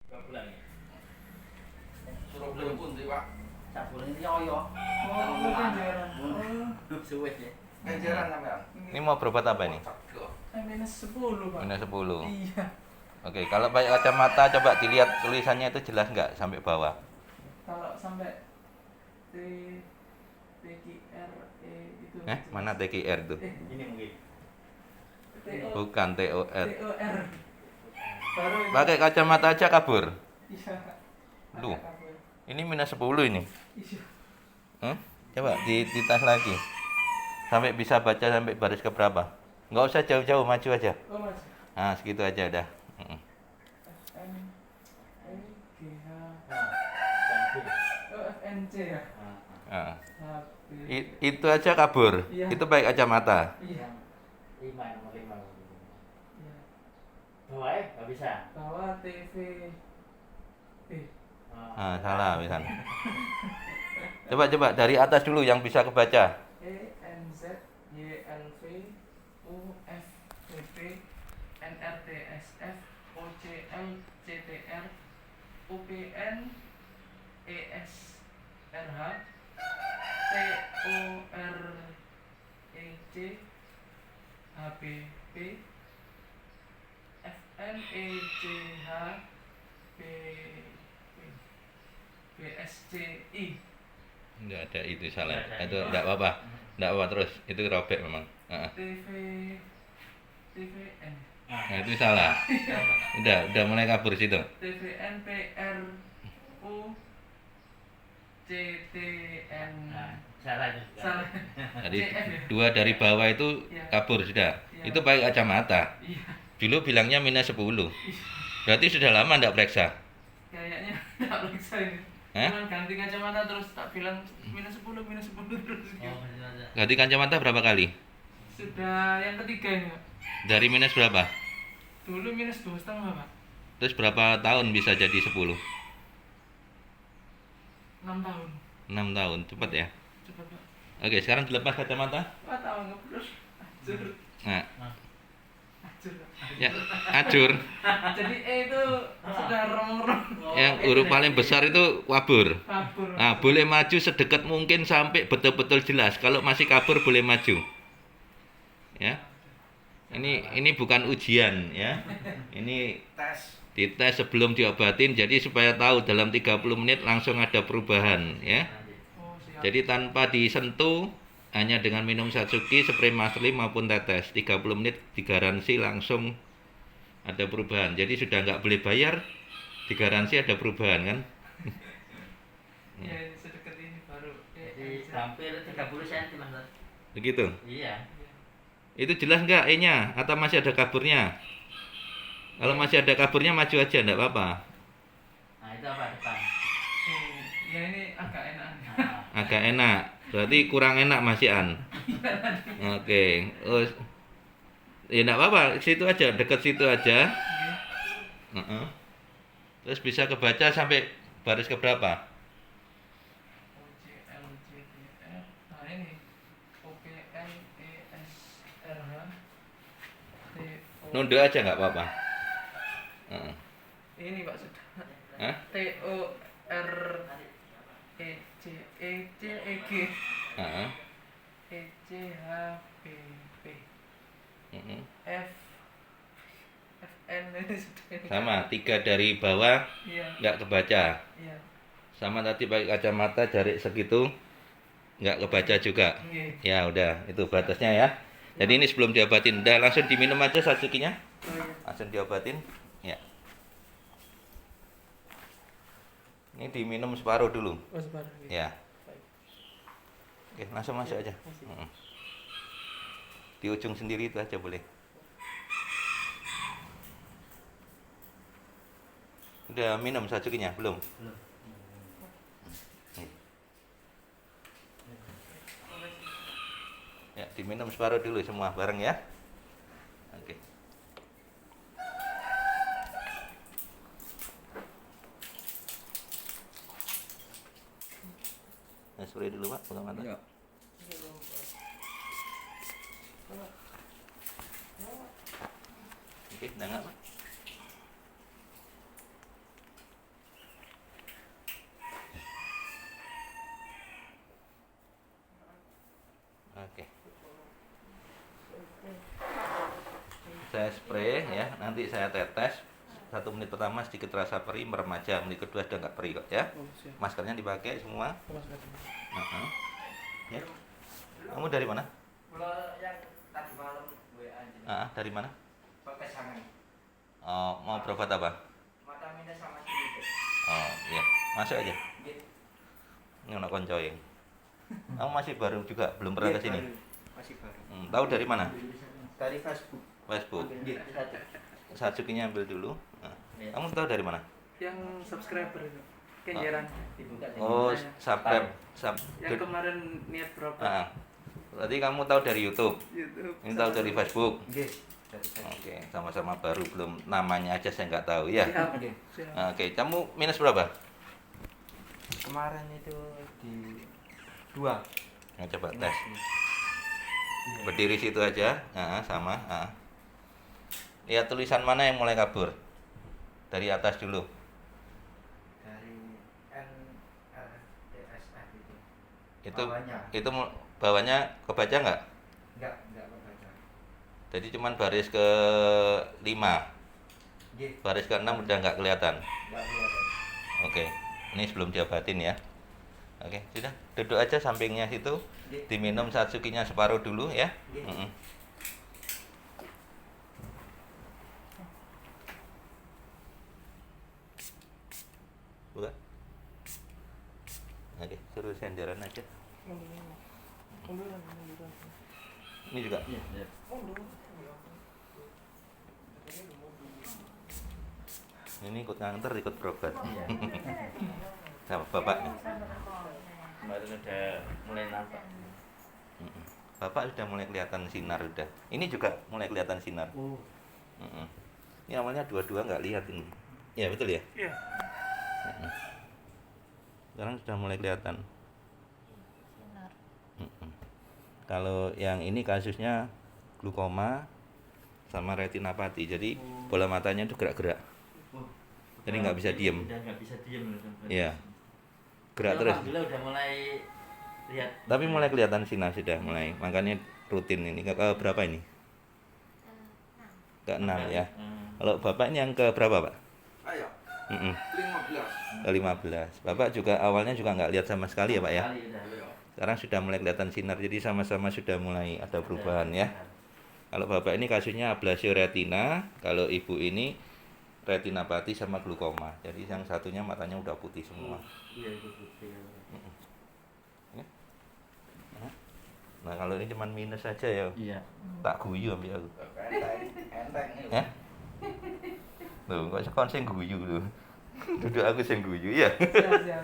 Berapa bulan ya? Suruh beli pun sih Pak. Cabul ini yoyo. Oh, kenjeran. Suwes ya. Kenjeran sampean. Ini mau berobat apa ini? -10, Pak. Minus 10. Iya. Oke, kalau pakai kacamata coba dilihat tulisannya itu jelas nggak sampai bawah? Kalau sampai T TQR itu. Mana TQR tuh? Ini mungkin. TO Bukan TOR. TOR. Baru ini. Pakai kacamata aja kabur. Iya. Lu. Agak kabur. Ini minus 10 ini. Iya. Coba ditas lagi. Sampai bisa baca sampai baris ke berapa? Nggak usah jauh-jauh, maju aja. Oh, Mas. Nah, segitu aja udah. FN EGH Nah, FNC ya. Nah, HP. itu aja kabur. Iya. Itu pakai kacamata. Iya. nomor 5. Iya. Bawah nggak bisa. Bawah TV. Nah, salah misalnya. Coba dari atas dulu yang bisa kebaca. ENZ YLV UFVP NRTSF OCL CTR UPN ESRH TOREC HBP FNECH BSCI. Enggak ada itu salah. Nggak ada. Itu enggak apa-apa. Enggak apa terus. Itu robek memang. TVN Nah, itu salah. Udah mulai kabur situ. TVN PRU CTN Salah itu. salah. Jadi CF ya? 2 dari bawah itu Iya. kabur sudah. Iya. Itu pakai kacamata. Iya, Dulu bilangnya minus 10. Berarti sudah lama enggak periksa? kayaknya nggak periksa ini. Hah? Cuman ganti kacamata terus tak bilang -10 terus gitu. Ganti kacamata berapa kali? Sudah yang ketiga ini, Pak. Dari minus berapa? Dulu -2,5, Pak. Terus berapa tahun bisa jadi 10? 6 tahun. 6 tahun, cepat ya. Cepat, Pak. Oke, sekarang dilepas kacamata. Wah, tahu ngeblur. Acur. Nah, Acur, Pak. ya, acur. Jadi itu sudah rong-rong Yang huruf paling besar itu kabur. kabur. Nah, boleh maju sedekat mungkin sampai betul-betul jelas. Kalau masih kabur boleh maju. Ya. Ini bukan ujian ya. Ini Tes. dites sebelum diobatin jadi supaya tahu dalam 30 menit langsung ada perubahan ya. Oh, siap. Jadi tanpa disentuh hanya dengan minum Satsuki, spray Masli maupun tetes 30 menit digaransi langsung ada perubahan. Jadi sudah nggak boleh bayar, digaransi ada perubahan kan? Ya, sedekat ini baru. Jadi hampir 30 cm, Mas. Begitu. Iya. Itu jelas nggak E-nya atau masih ada kaburnya? Kalau masih ada kaburnya maju aja enggak apa-apa. Nah, itu apa depan? Ya ini agak enak. Nah, Agak enak. Berarti kurang enak Mas Ian. Oke. Oh, ya enggak apa-apa, situ aja, dekat situ aja. Heeh. Terus bisa kebaca sampai baris ke berapa? OCLCTR. Nah ini OPNESRH Nunduk aja nggak apa-apa. Heeh. ini Pak sudah. Hah? TORECECEG Heeh. ECHBP Heeh. FN ini sudah. Sama, 3 dari bawah Iya, nggak kebaca. iya. Sama tadi pakai kacamata jarik segitu nggak kebaca juga. Iya. Ya udah, itu batasnya ya. Jadi ini sebelum diobatin, udah langsung diminum aja Satsukinya. Oh, iya. Langsung diobatin. Ya. Ini diminum separuh dulu. Oh, sebentar. Ya. Baik. Oke, langsung masuk aja. Mm-mm. Di ujung sendiri itu aja boleh. Udah minum Satsukinya? Belum? belum. Ya, diminum separuh dulu semua bareng ya. Oke. Nah, spray dulu Pak, buka mata. Oke, udah nggak Pak? Oke. Saya spray ya, nanti saya tetes. 1 menit pertama sedikit terasa perih, merem aja. Menit kedua sudah nggak perih kok ya. Maskernya dipakai semua. Ya. Kamu dari mana? Kalau yang tadi malam WA Dari mana? pakai sangan. Oh, mau berobat apa? Mata minus sama sedikit. Oh, iya. Masuk aja. Gitu. Ini anak koncoing. Kamu masih baru juga, belum pernah ke sini. Masih baru. Tahu dari mana? Dari Facebook. Facebook. Gitu. Satsukinya ambil dulu. Nah, kamu tahu dari mana? Yang subscriber itu. Kenjeran. Dibuka. Oh, subscribe. Yang kemarin niat berapa? Berarti kamu tahu dari YouTube. YouTube. Ini tahu dari Facebook. Gitu. Dari Facebook. Oke, sama-sama baru, belum namanya aja saya nggak tahu ya. Siap. Oke. Siap. Oke, kamu minus berapa? Kemarin itu di 2. Nah, coba tes. Berdiri situ aja. Sama. Lihat tulisan mana yang mulai kabur? Dari atas dulu. Dari NRTSF itu. Itu Bawahnya. itu bawahnya kebaca nggak? Enggak kebaca. Jadi cuman baris ke 5. Gitu. Baris ke 6 udah nggak kelihatan. Enggak kelihatan. Oke, ini sebelum diobatin ya. Oke, sudah. Duduk aja sampingnya situ. Diminum satsukinya separuh dulu ya. Buka. Oke, suruh senderan aja. Ini juga. Iya. Ini ikut nganter, ikut berobat. Iya. Sama bapaknya. Kemarin udah mulai nampak. Bapak sudah mulai kelihatan sinar sudah. Ini juga mulai kelihatan sinar. Ini awalnya dua-dua nggak lihat ini. Ya betul ya. Iya. Sekarang sudah mulai kelihatan. Kalau yang ini kasusnya glukoma sama retinapati. Jadi bola matanya itu gerak-gerak. Jadi nggak bisa diem. Udah nggak bisa diem. Iya. Gerak terus. Alhamdulillah udah mulai lihat. Tapi mulai kelihatan sinar sudah mulai. Makanya rutin ini. Ke berapa ini? Ke 6 ya. Kalau bapak ini yang ke berapa, Pak? Ayo. 15. Ke 15. Bapak juga awalnya juga nggak lihat sama sekali ya, Pak ya? Kali udah. Sekarang sudah mulai kelihatan sinar. Jadi sama-sama sudah mulai ada perubahan ya. Kalau bapak ini kasusnya ablasio retina, kalau ibu ini retinapati sama glukoma. Jadi yang satunya matanya udah putih semua. Iya itu putih. Nah kalau ini cuma minus saja ya, Iya. tak guyu ambil aku. Enteng. Ya? Loh, kok sekon sing guyu lho. Duduk aku sing guyu ya. Siap.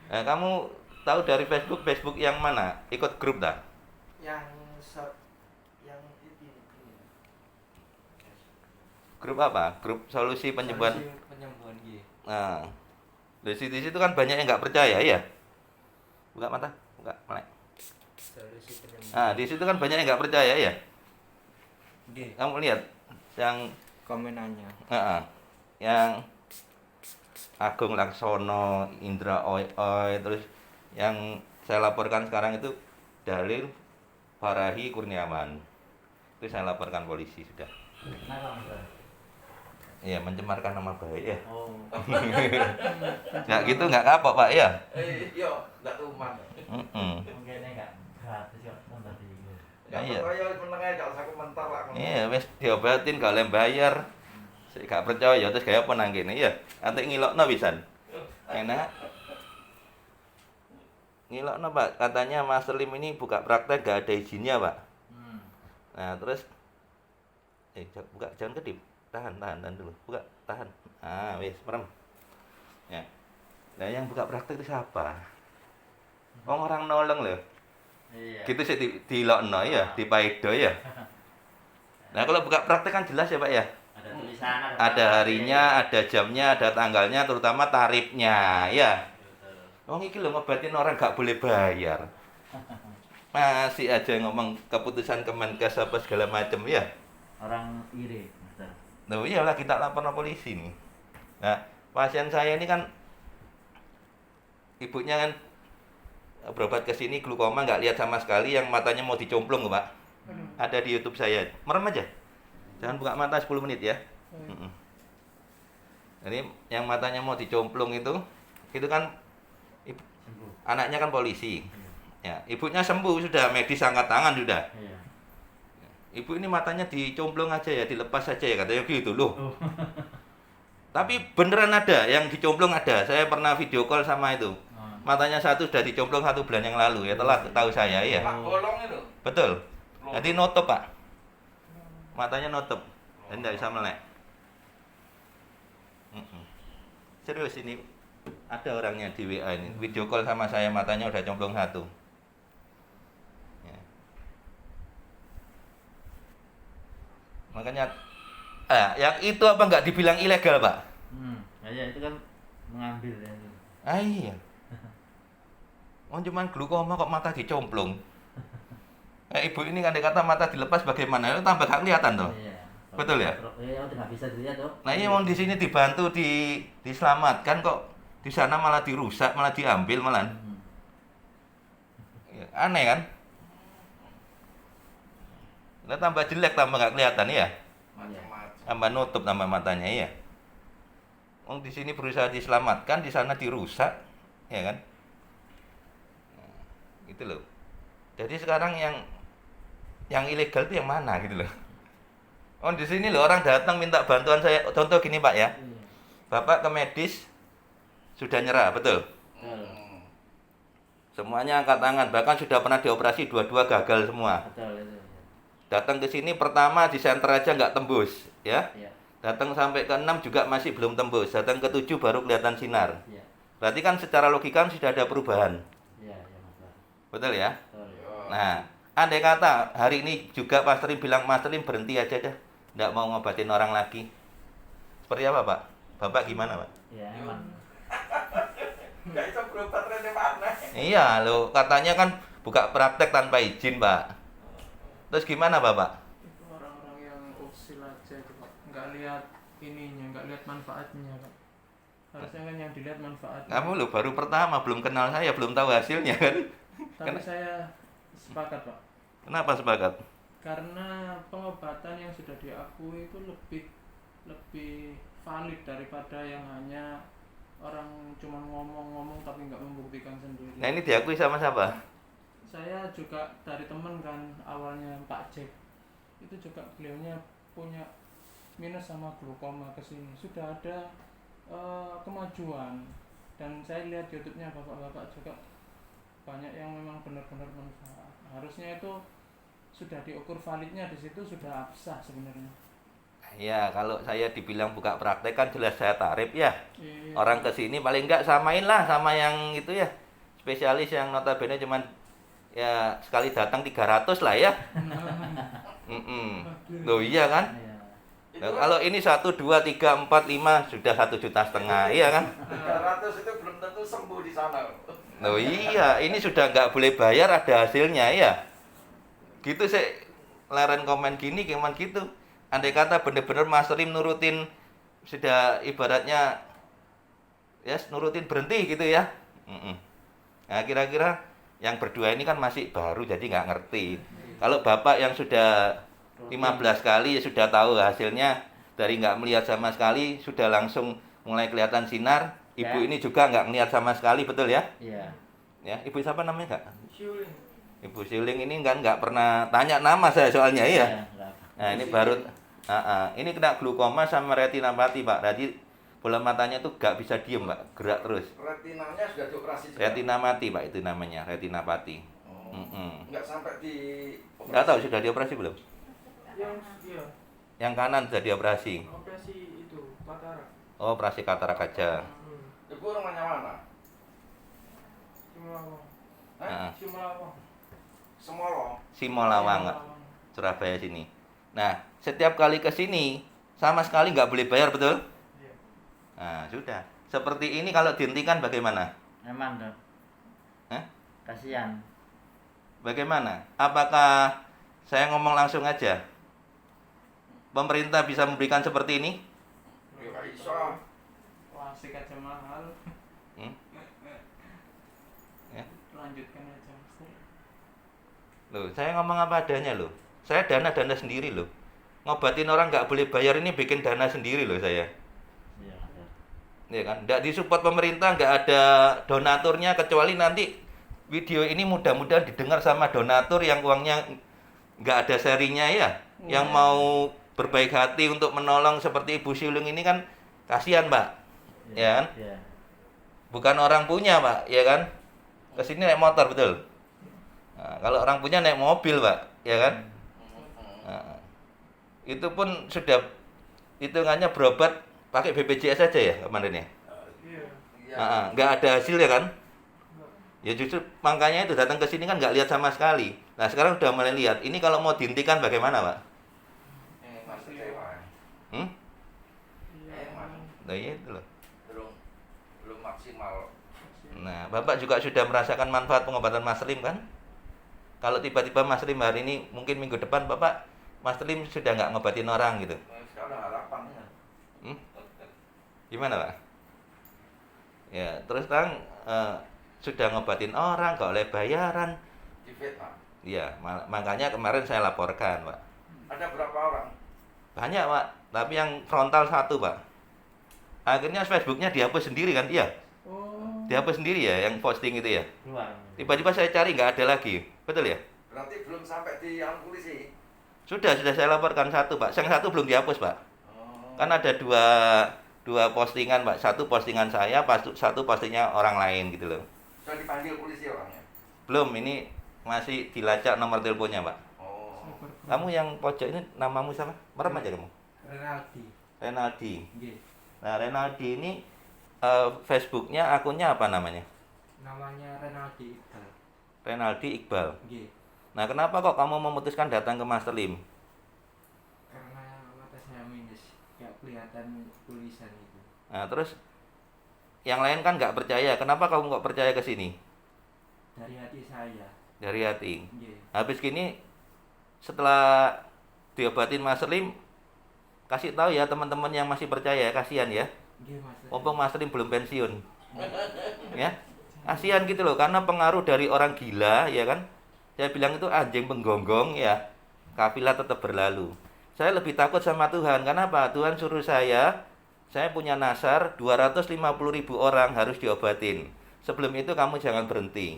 Kamu tahu dari Facebook yang mana? Ikut grup dah? Yang ini. Grup apa? Grup solusi penyembuhan. Penyembuhan gitu. Nah, di situ kan banyak yang nggak percaya ya. Buka mata, buka melek. Solusi penyembuhan. Nah, di situ kan banyak yang nggak percaya ya. Gitu. Kamu lihat yang Komenannya. yang Agung Laksono, Indra Oi, terus yang saya laporkan sekarang itu dalil Farahi Kurniawan. Itu saya laporkan polisi sudah. Kenapa Mas? Iya, mencemarkan nama baik ya. Oh. Nggak gitu nggak kapok Pak ya. Yo, enggak tuman. Mungkin enggak gratis kok nonton di gitu. Enggak Iya. percaya menengah enggak usah komentar lah. Iya, wis diobatin gak oleh bayar. Sik gak percaya terus kayak apa nang kene ya. Antek ngilokno pisan. Enak. Ngilokno Pak, katanya Mas Lim ini buka praktek gak ada izinnya Pak. Nah terus buka jangan kedip, tahan dulu, buka tahan. Wis merem. Ya. Nah yang buka praktek itu siapa? Orang nolong loh. Iya. Gitu sih dilokno ya, dipaido ya. Nah kalau buka praktek kan jelas ya Pak ya. Ada tulisan, Ada harinya, ada jamnya, ada tanggalnya, terutama tarifnya ya. Betul. Iki lho ngobatin orang gak boleh bayar. Masih aja ngomong keputusan Kemenkes apa segala macam ya. Orang iri, Master. Loh iyalah kita lapor ke polisi nih. Nah, pasien saya ini kan ibunya kan berobat ke sini glukoma nggak lihat sama sekali, yang matanya mau dicomplung Pak. Ada di YouTube saya. Merem aja. Jangan buka mata 10 menit ya. Mm-mm. Jadi yang matanya mau dicomplung itu kan Sembuh. anaknya kan polisi. Ya, ibunya sembuh sudah, medis angkat tangan sudah. Iya. Ibu ini matanya dicomplung aja ya, dilepas aja ya katanya gitu loh. Oh. Tapi beneran ada yang dicomplung ada. Saya pernah video call sama itu. Ah. Matanya satu sudah dicomplung 1 bulan yang lalu ya, telah tahu saya ya. Pak bolong itu. Betul. Jadi nutup Pak. Matanya nutup. Dan tidak bisa melek. Serius ini ada orangnya di WA ini. Video call sama saya, matanya udah complung 1. Ya. Makanya yang itu apa nggak dibilang ilegal Pak? Ya itu kan mengambil ya itu. Iya. Oh cuman glukoma kok mata dicomplung. Ibu ini kan dikata mata dilepas bagaimana? Itu tambah gak kelihatan toh. Iya. Betul ya? Iya, udah nggak bisa dilihat tuh. Nah ini mau di sini dibantu diselamatkan kok di sana malah dirusak, malah diambil malah. Ya, aneh kan? Nah, tambah jelek, tambah nggak kelihatan ya. Macam-macam. Tambah nutup tambah matanya ya. Wong di sini berusaha diselamatkan, di sana dirusak, ya kan? Nah, gitu loh. Jadi sekarang yang ilegal itu yang mana gitu loh. Oh di sini loh orang datang minta bantuan saya. Contoh gini Pak ya. Iya. Bapak ke medis sudah nyerah, betul? Hmm. Semuanya angkat tangan, bahkan sudah pernah dioperasi, dua-dua gagal semua. Betul itu. Datang ke sini pertama di senter aja nggak tembus, ya. Iya. Datang sampai ke 6 juga masih belum tembus. Datang ke 7 baru kelihatan sinar. Iya. Berarti kan secara logika sudah ada perubahan. Iya, iya Mas. Betul ya? Betul. Nah, andai kata hari ini juga Mas Trim bilang, Mas Trim berhenti aja dah, nggak mau ngobatin orang lagi. Seperti apa Pak? Bapak gimana Pak? Iya, emang. Nggak bisa berobat rene mana. Iya loh, katanya kan buka praktek tanpa izin Pak. Terus gimana Bapak? Itu orang-orang yang usil aja itu Pak, nggak lihat ininya, nggak lihat manfaatnya Pak. Harusnya kan yang dilihat manfaatnya. Kamu loh baru pertama, belum kenal saya, belum tahu hasilnya kan? Tapi saya sepakat Pak, Kenapa sepakat? karena pengobatan yang sudah diakui itu lebih valid daripada yang hanya orang cuma ngomong-ngomong tapi nggak membuktikan sendiri. Nah ini diakui sama siapa? Saya juga dari temen kan, awalnya Pak Jack itu juga beliaunya punya minus sama glukoma kesini, sudah ada kemajuan, dan saya lihat YouTube-nya bapak-bapak juga banyak yang memang benar-benar manfaat. Harusnya itu sudah diukur validnya di situ, sudah absah sebenarnya. Ya kalau saya dibilang buka praktek kan jelas saya tarif ya. Iya. Orang kesini paling enggak samain lah sama yang itu ya, spesialis yang notabene cuman ya sekali datang 300 lah ya. Loh iya kan? Iya. Nah, kalau ini 1, 2, 3, 4, 5 sudah 1,5 juta, iya kan? 300 itu belum tentu sembuh di sana. Loh iya, ini sudah nggak boleh bayar, ada hasilnya ya. Gitu sih, leren komen gini gimana gitu. Andai kata bener-bener Mas Rim nurutin, sudah ibaratnya ya nurutin berhenti gitu ya. Nah kira-kira yang berdua ini kan masih baru jadi nggak ngerti. Kalau bapak yang sudah 15 kali ya sudah tahu hasilnya, dari nggak melihat sama sekali sudah langsung mulai kelihatan sinar. Ibu Ya. ini juga nggak melihat sama sekali, betul ya? Iya. Ya, ibu siapa namanya kak? Siuling. Ibu Siling ini kan nggak pernah tanya nama saya soalnya ya. Iya. Nah ini baru, ini kena glukoma sama retinopati Pak. Jadi bola matanya tuh nggak bisa diem Pak, gerak terus. Retinanya sudah dioperasi juga. Retinopati Pak itu namanya, retinopati. Oh. Nggak sampai di Nggak tahu sudah dioperasi belum? Yang iya, Yang kanan sudah dioperasi. operasi itu katarak. Oh, operasi katarak aja. Ibu rumahnya mana? Simolawang. Nah, Simolawang. Semolong. Simolawang, Surabaya sini. Nah, setiap kali ke sini sama sekali nggak boleh bayar, betul? Iya. Nah, sudah. Seperti ini kalau dihentikan bagaimana? Emang tuh. Hah? Kasihan. Bagaimana? Apakah saya ngomong langsung aja? Pemerintah bisa memberikan seperti ini? Ya nggak bisa. Plastik aja mahal. Hmm? Ya. lanjutkan aja Master. Loh, saya ngomong apa adanya loh. Saya dana sendiri loh. Ngobatin orang nggak boleh bayar ini bikin dana sendiri loh saya. Iya, Master. Ya kan, nggak disupport pemerintah, nggak ada donaturnya kecuali nanti video ini mudah-mudahan didengar sama donatur yang uangnya nggak ada sharingnya ya, yang mau berbaik hati untuk menolong seperti Ibu Sulung ini kan kasihan Pak, ya kan? Iya. Bukan orang punya Pak, ya kan? Kesini naik motor betul. Nah, kalau orang punya naik mobil Pak, ya kan? Nah, itu pun sudah hitungannya berobat pakai BPJS saja ya kemarin ya. Iya. Iya. Nggak ada hasilnya kan? Ya justru makanya itu datang ke sini kan nggak lihat sama sekali. Nah sekarang udah mulai lihat. Ini kalau mau dihentikan bagaimana Pak? Masih kecewa. Hmm? Mas. Nah iya itu loh. Belum maksimal. Nah Bapak juga sudah merasakan manfaat pengobatan Mas Lim kan? Kalau tiba-tiba Mas Lim hari ini mungkin minggu depan Bapak Mas Lim sudah nggak ngobatin orang gitu. Sekarang harapannya. Gimana Pak? Ya terus terang sudah ngobatin orang nggak oleh bayaran. Di Vietnam. Iya makanya kemarin saya laporkan Pak. Ada berapa orang? Banyak Pak, tapi yang frontal satu Pak. Akhirnya Facebooknya dihapus sendiri kan, iya? Oh. Dihapus sendiri ya, yang posting itu ya. Keluar. Tiba-tiba saya cari nggak ada lagi, betul ya? Berarti belum sampai di polisi. Sudah saya laporkan satu Pak. Yang satu belum dihapus Pak. Oh. Kan ada dua postingan Pak. Satu postingan saya, satu postingnya orang lain gitu loh. Sudah dipanggil polisi orangnya. Belum, ini masih dilacak nomor teleponnya Pak. Oh. Kamu yang pojok ini namamu siapa? Merem aja kamu. Renaldi. Renaldi. Nggih. Nah Renaldi ini Facebooknya akunnya apa namanya? Namanya Renaldi Iqbal. Renaldi Iqbal. Nggih. Nah, kenapa kok kamu memutuskan datang ke Master Lim? Karena mata saya minus, nggak kelihatan tulisan itu. Nah, terus yang lain kan nggak percaya. Kenapa kamu nggak percaya ke sini? Dari hati saya. Dari hati. Nggih. Habis gini, setelah diobatin Master Lim, kasih tahu ya teman-teman yang masih percaya, kasihan ya. Nggih, Mas. Mumpung Master Lim belum pensiun. Ya, kasihan gitu loh, karena pengaruh dari orang gila, ya kan? Saya bilang itu anjing penggonggong ya, kafilah tetap berlalu. Saya lebih takut sama Tuhan. Kenapa? Tuhan suruh saya punya nasar 250.000 orang harus diobatin. Sebelum itu kamu jangan berhenti.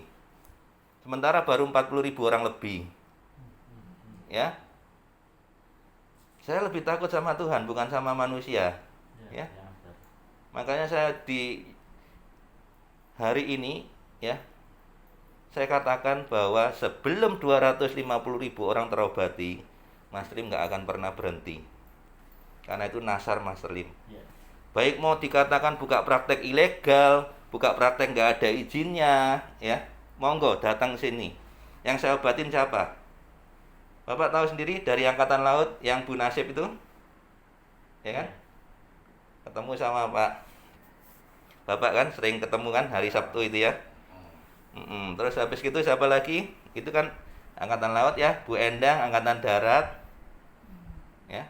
Sementara baru 40.000 orang lebih. Ya. Saya lebih takut sama Tuhan, bukan sama manusia. Ya. Master. Makanya saya di hari ini ya, saya katakan bahwa sebelum 250.000 orang terobati, Mas Lim nggak akan pernah berhenti. Karena itu nasar Mas Lim. Iya. Baik mau dikatakan buka praktek ilegal, buka praktek nggak ada izinnya, ya, monggo datang sini. Yang saya obatin siapa? Bapak tahu sendiri dari Angkatan Laut yang Bu Nasib itu, ya kan? Ketemu sama Bapak kan sering ketemu kan hari Sabtu itu ya. Terus habis itu siapa lagi? Itu kan Angkatan Laut ya, Bu Endang Angkatan Darat. Ya.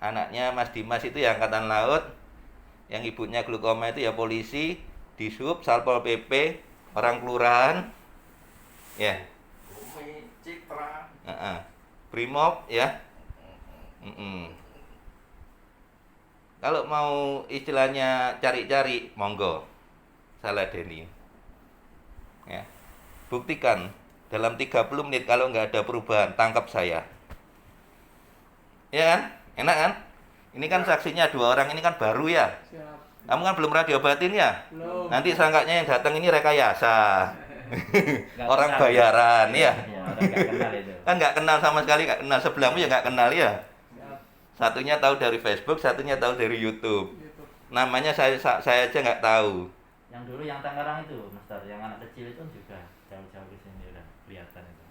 Anaknya Mas Dimas itu ya Angkatan Laut. Yang ibunya glukoma itu ya polisi, Dishub, Satpol PP, orang kelurahan. Ya. Bumi Citra. Brimob ya. Kalau mau istilahnya cari-cari, monggo. Salah Denny. Ya. Buktikan dalam 30 menit kalau nggak ada perubahan, tangkap saya. Ya kan? Enak kan? Ini kan saksinya 2 orang ini kan baru ya. Siap. Kamu kan belum pernah diobatin ya? Belum. Nanti sangkanya yang datang ini rekayasa. Nggak Orang kenal. bayaran ya. Iya, orang nggak kenal itu. Kan nggak kenal sama sekali, nggak kenal sebelahmu ya nggak kenal ya. Siap. Satunya tahu dari Facebook, satunya tahu dari YouTube. YouTube. Namanya saya aja nggak tahu. Yang dulu yang Tangerang itu, Master, yang anak kecil itu juga jauh-jauh ke sini udah kelihatan itu.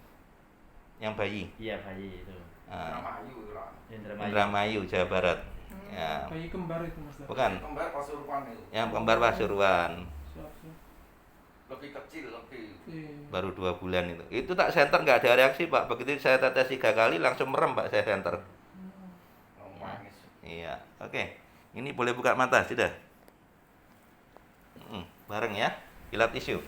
Yang bayi. Iya, bayi itu. Indramayu itu lah. Indramayu, Jawa Barat. Ya. Bayi kembar itu Mas. Bukan. Kembar Pasuruan itu. Yang kembar Pasuruan. Siap, siap. Lebih kecil, lebih. Iya. Baru 2 bulan itu. Itu tak center nggak ada reaksi Pak. Begitu saya tetes 3 kali langsung merem Pak saya center. Manis. Iya. Oke. Ini boleh buka mata sudah. Bareng ya. Kilat tisu.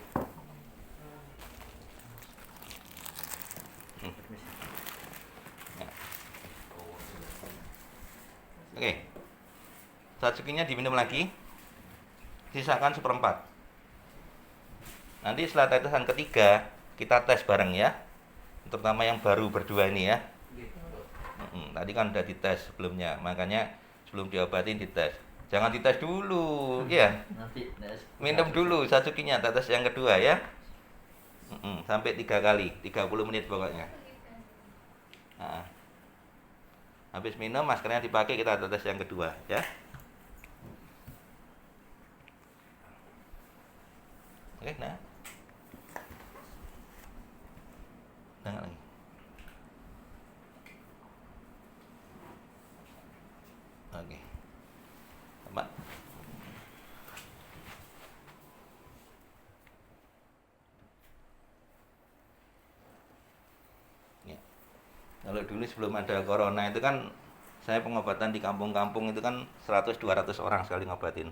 Oke. Satsukinya diminum lagi. Sisakan 1/4. Nanti setelah tetesan ketiga, kita tes bareng ya. Terutama yang baru berdua ini ya. Tadi kan udah dites sebelumnya, makanya sebelum diobatin dites. Jangan dites dulu, ya. Nanti Minum dulu Satsukinya, tetes yang kedua ya. Sampai 3 kali, 30 menit pokoknya. Nah. Habis minum, maskernya dipakai, kita tetes yang kedua ya. Oke, nah. Jangan lagi. Oke. Tempat. Ya. Kalau dulu sebelum ada corona itu kan saya pengobatan di kampung-kampung itu kan 100-200 orang sekali ngobatin.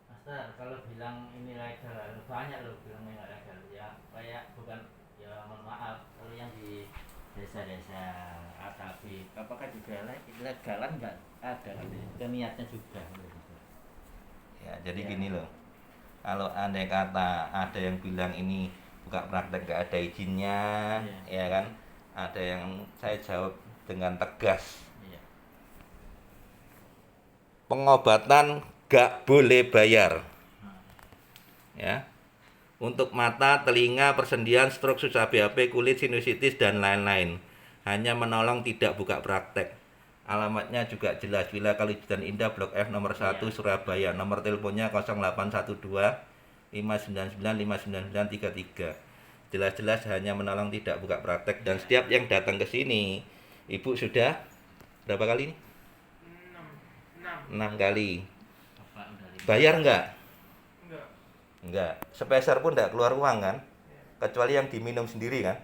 Master, kalau bilang ini legal, banyak loh bilang ini legal ya. Kayak bukan ya, mohon maaf, kalau yang di desa-desa AKB, apakah juga ilegalan nggak ada kan niatnya juga gitu. Ya, jadi Ya. gini loh. Kalau andai kata ada yang bilang ini buka praktek gak ada izinnya, ya kan? Ada yang saya jawab dengan tegas. Iya. Pengobatan gak boleh bayar. Ya. Untuk mata, telinga, persendian, stroke, susah BAP, kulit, sinusitis dan lain-lain. Hanya menolong, tidak buka praktek. Alamatnya juga jelas, Villa Kalijudan Indah Blok F nomor 1 Surabaya. Nomor teleponnya 0812 599 59933. Jelas-jelas hanya menolong, tidak buka praktek. Dan setiap yang datang ke sini, Ibu sudah berapa kali ini? 6 kali. Bapak udah lima. Bayar enggak? Enggak. Sepeser pun enggak keluar uang kan? Kecuali yang diminum sendiri kan?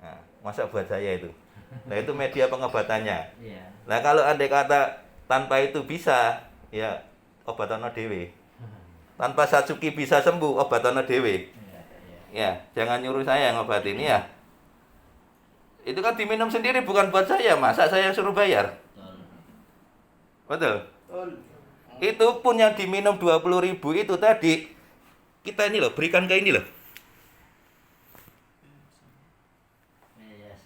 Nah, masa buat saya itu? Nah, itu media pengobatannya. Iya. Nah, kalau andai kata tanpa itu bisa, ya obatan dewe. Tanpa Satsuki bisa sembuh, obatan dewe. Iya, iya. Ya, jangan nyuruh saya ngobatin ya. Itu kan diminum sendiri bukan buat saya, masa saya suruh bayar? Betul. Betul? Itu pun yang diminum 20.000 itu tadi kita ini loh, berikan ke ini loh.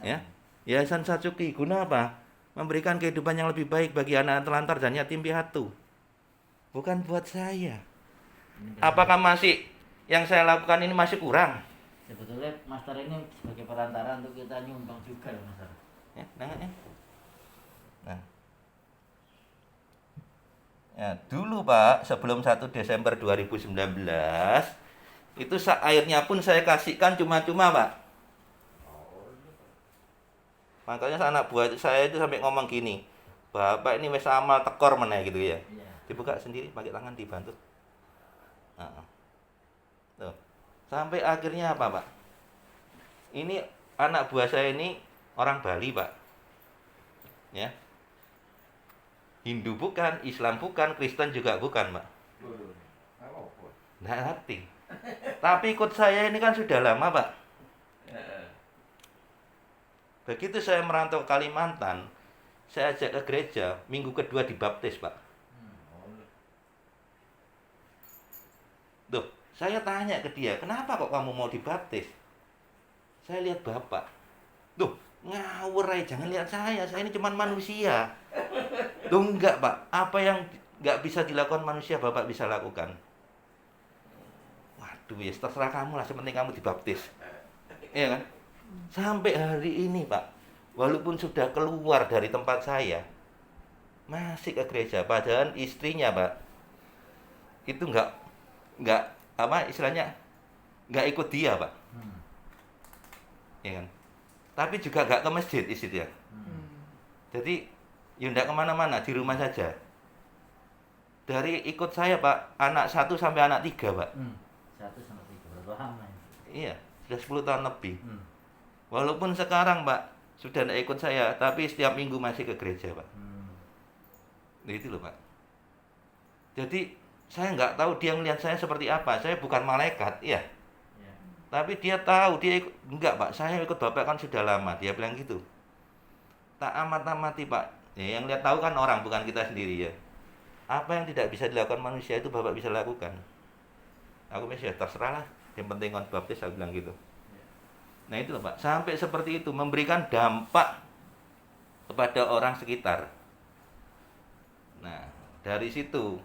Ya. Yayasan Satsuki guna apa? Memberikan kehidupan yang lebih baik bagi anak telantar dan yatim piatu. Bukan buat saya. Apakah masih yang saya lakukan ini masih kurang? Sebetulnya Master ini sebagai perantara untuk kita nyumbang juga loh Master. Ya, ya. Nah. Ya, dulu Pak, sebelum 1 Desember 2019, itu airnya pun saya kasihkan cuma-cuma Pak. Makanya anak buah saya itu sampai ngomong gini, Bapak ini wis amal tekor meneh gitu ya. Iya. Dibuka sendiri pakai tangan dibantu. Nah, tuh. Sampai akhirnya apa Pak? Ini anak buah saya ini orang Bali Pak. Ya. Hindu bukan, Islam bukan, Kristen juga bukan Pak. Nggak ngerti. Tapi ikut saya ini kan sudah lama Pak. Begitu saya merantau ke Kalimantan, saya ajak ke gereja, minggu kedua dibaptis, Pak. Tuh, saya tanya ke dia, kenapa kok kamu mau dibaptis? Saya lihat Bapak. Tuh, ngawur aja, jangan lihat saya ini cuma manusia. Tuh, enggak, Pak. Apa yang enggak bisa dilakukan manusia, Bapak bisa lakukan. Waduh, ya terserah kamu lah, sepenting kamu dibaptis. Iya kan? Sampai hari ini Pak, walaupun sudah keluar dari tempat saya, masih ke gereja. Padahal istrinya Pak, itu enggak apa istilahnya, enggak ikut dia Pak. Ya kan? Tapi juga enggak ke masjid istrinya. Jadi, ya enggak kemana-mana, di rumah saja. Dari ikut saya Pak, anak 1 sampai anak 3 Pak. 1 sampai 3 berapa lama ya? Iya, sudah 10 tahun lebih. Walaupun sekarang Pak sudah tidak ikut saya, tapi setiap minggu masih ke gereja Pak. Nah, itu loh Pak. Jadi saya nggak tahu dia melihat saya seperti apa. Saya bukan malaikat, ya. Tapi dia tahu, dia ikut. Enggak Pak, saya ikut Bapak kan sudah lama. Dia bilang gitu. Tak amat-amati Pak. Ya, yang lihat tahu kan orang, bukan kita sendiri ya. Apa yang tidak bisa dilakukan manusia itu Bapak bisa lakukan. Aku ya terserah lah. Yang penting kon baptis, saya bilang gitu. Nah itu loh Pak, sampai seperti itu memberikan dampak kepada orang sekitar. Nah dari situ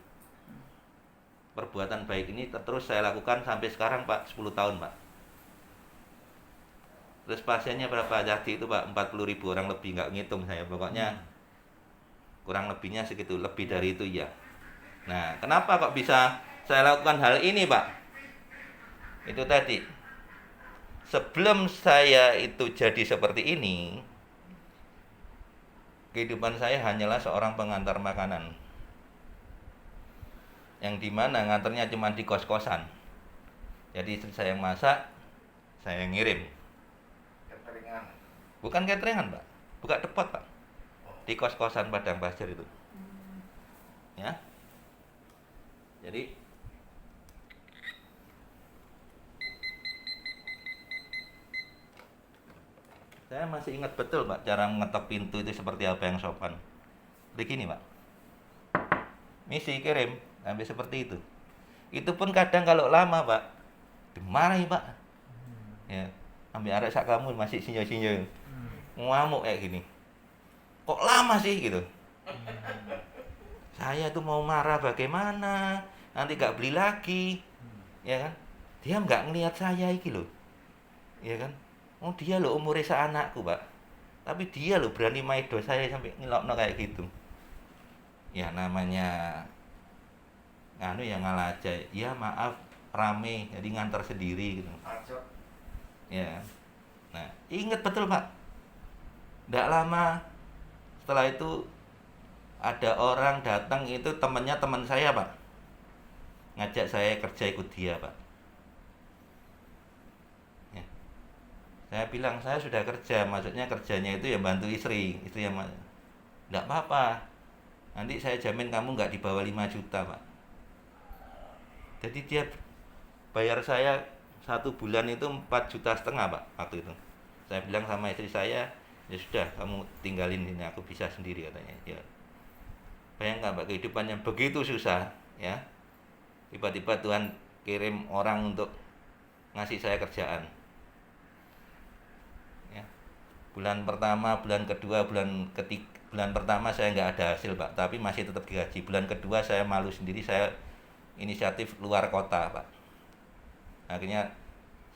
perbuatan baik ini terus saya lakukan sampai sekarang Pak, 10 tahun Pak. Terus pasiennya berapa jadi itu Pak? 40.000 orang lebih, nggak ngitung saya. Pokoknya kurang lebihnya segitu, lebih dari itu ya. Nah kenapa kok bisa saya lakukan hal ini Pak? Itu tadi, sebelum saya itu jadi seperti ini, kehidupan saya hanyalah seorang pengantar makanan, yang dimana nganternya cuma di kos-kosan. Jadi istri saya yang masak, saya yang ngirim. Cateringan. Bukan cateringan Pak, buka depot Pak, di kos-kosan Padang Pasir itu. Ya, jadi saya masih ingat betul Pak, cara mengetok pintu itu seperti apa yang sopan. Begini Pak, misi kirim, sampai seperti itu. Itu pun kadang kalau lama Pak, dimarahi Pak. Ya, sampai arek sak kamu masih sinyo-sinyo, ngamuk kayak gini. Kok lama sih gitu? Saya tuh mau marah bagaimana? Nanti gak beli lagi, ya kan? Dia nggak ngelihat saya iki loh, ya kan? Oh dia loh umurnya seanakku Pak, tapi dia loh berani maido saya sampai ngelokno kayak gitu. Ya namanya nganu ya ngalah aja. Ya maaf rame jadi ngantar sendiri gitu. Acot. Ya. Nah inget betul Pak, nggak lama setelah itu ada orang datang, itu temannya teman saya Pak, ngajak saya kerja ikut dia Pak. Ya. Saya bilang saya sudah kerja, maksudnya kerjanya itu ya bantu istri yang nggak apa-apa, nanti saya jamin kamu nggak di bawah 5 juta Pak. Jadi dia bayar saya 1 bulan itu 4,5 juta Pak waktu itu. Saya bilang sama istri saya, ya sudah kamu tinggalin ini, aku bisa sendiri katanya. Ya. Bayangkan Pak, kehidupan yang begitu susah ya. Tiba-tiba Tuhan kirim orang untuk ngasih saya kerjaan. Ya. Bulan pertama, bulan kedua, bulan ketiga, bulan pertama saya nggak ada hasil Pak, tapi masih tetap digaji. Bulan kedua saya malu sendiri, saya inisiatif luar kota Pak. Akhirnya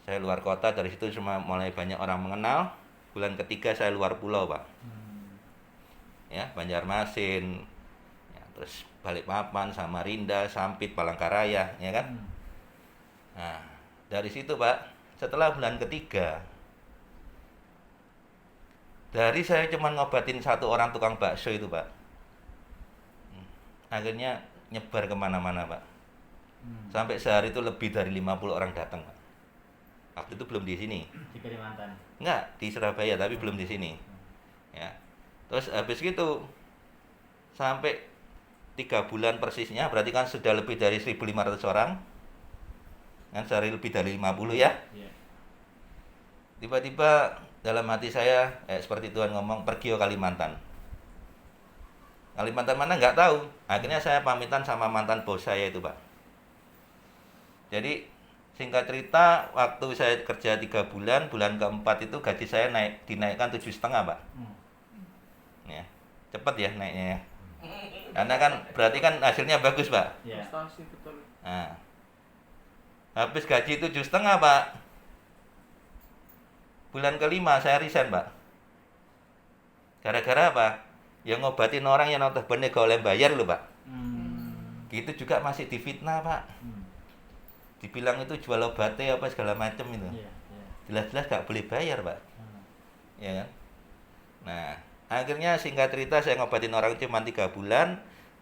saya luar kota, dari situ cuma mulai banyak orang mengenal. Bulan ketiga saya luar pulau Pak. Ya, Banjarmasin, ya, terus Balikpapan, Samarinda, Sampit, Palangkaraya, ya kan? Nah, dari situ Pak, setelah bulan ketiga, dari saya cuma ngobatin 1 orang tukang bakso itu Pak, akhirnya nyebar kemana-mana Pak. Sampai sehari itu lebih dari 50 orang datang Pak. Waktu itu belum di sini. Di Kalimantan. Enggak, di Surabaya tapi belum di sini. Ya. Terus habis gitu sampai 3 bulan persisnya, berarti kan sudah lebih dari 1.500 orang. Kan sehari lebih dari 50 ya. Iya. Tiba-tiba dalam hati saya seperti Tuhan ngomong, pergi ke Kalimantan. Kalimantan mana nggak tahu. Akhirnya saya pamitan sama mantan bos saya itu Pak. Jadi singkat cerita, waktu saya kerja 3 bulan, bulan keempat itu gaji saya dinaikkan 7,5 Pak. Ya, cepet ya naiknya ya. Karena kan berarti kan hasilnya bagus Pak. Iya. Prestasi betul. Nah, habis gaji 7,5 Pak, bulan kelima saya resign Pak. Gara-gara apa? Ya ngobatin orang yang notabene gak oleh bayar loh Pak. Gitu juga masih difitnah Pak. Dibilang itu jual obatnya apa segala macam itu. Iya, iya. Jelas-jelas gak boleh bayar Pak. Ya kan? Nah, akhirnya singkat cerita saya ngobatin orang cuma 3 bulan.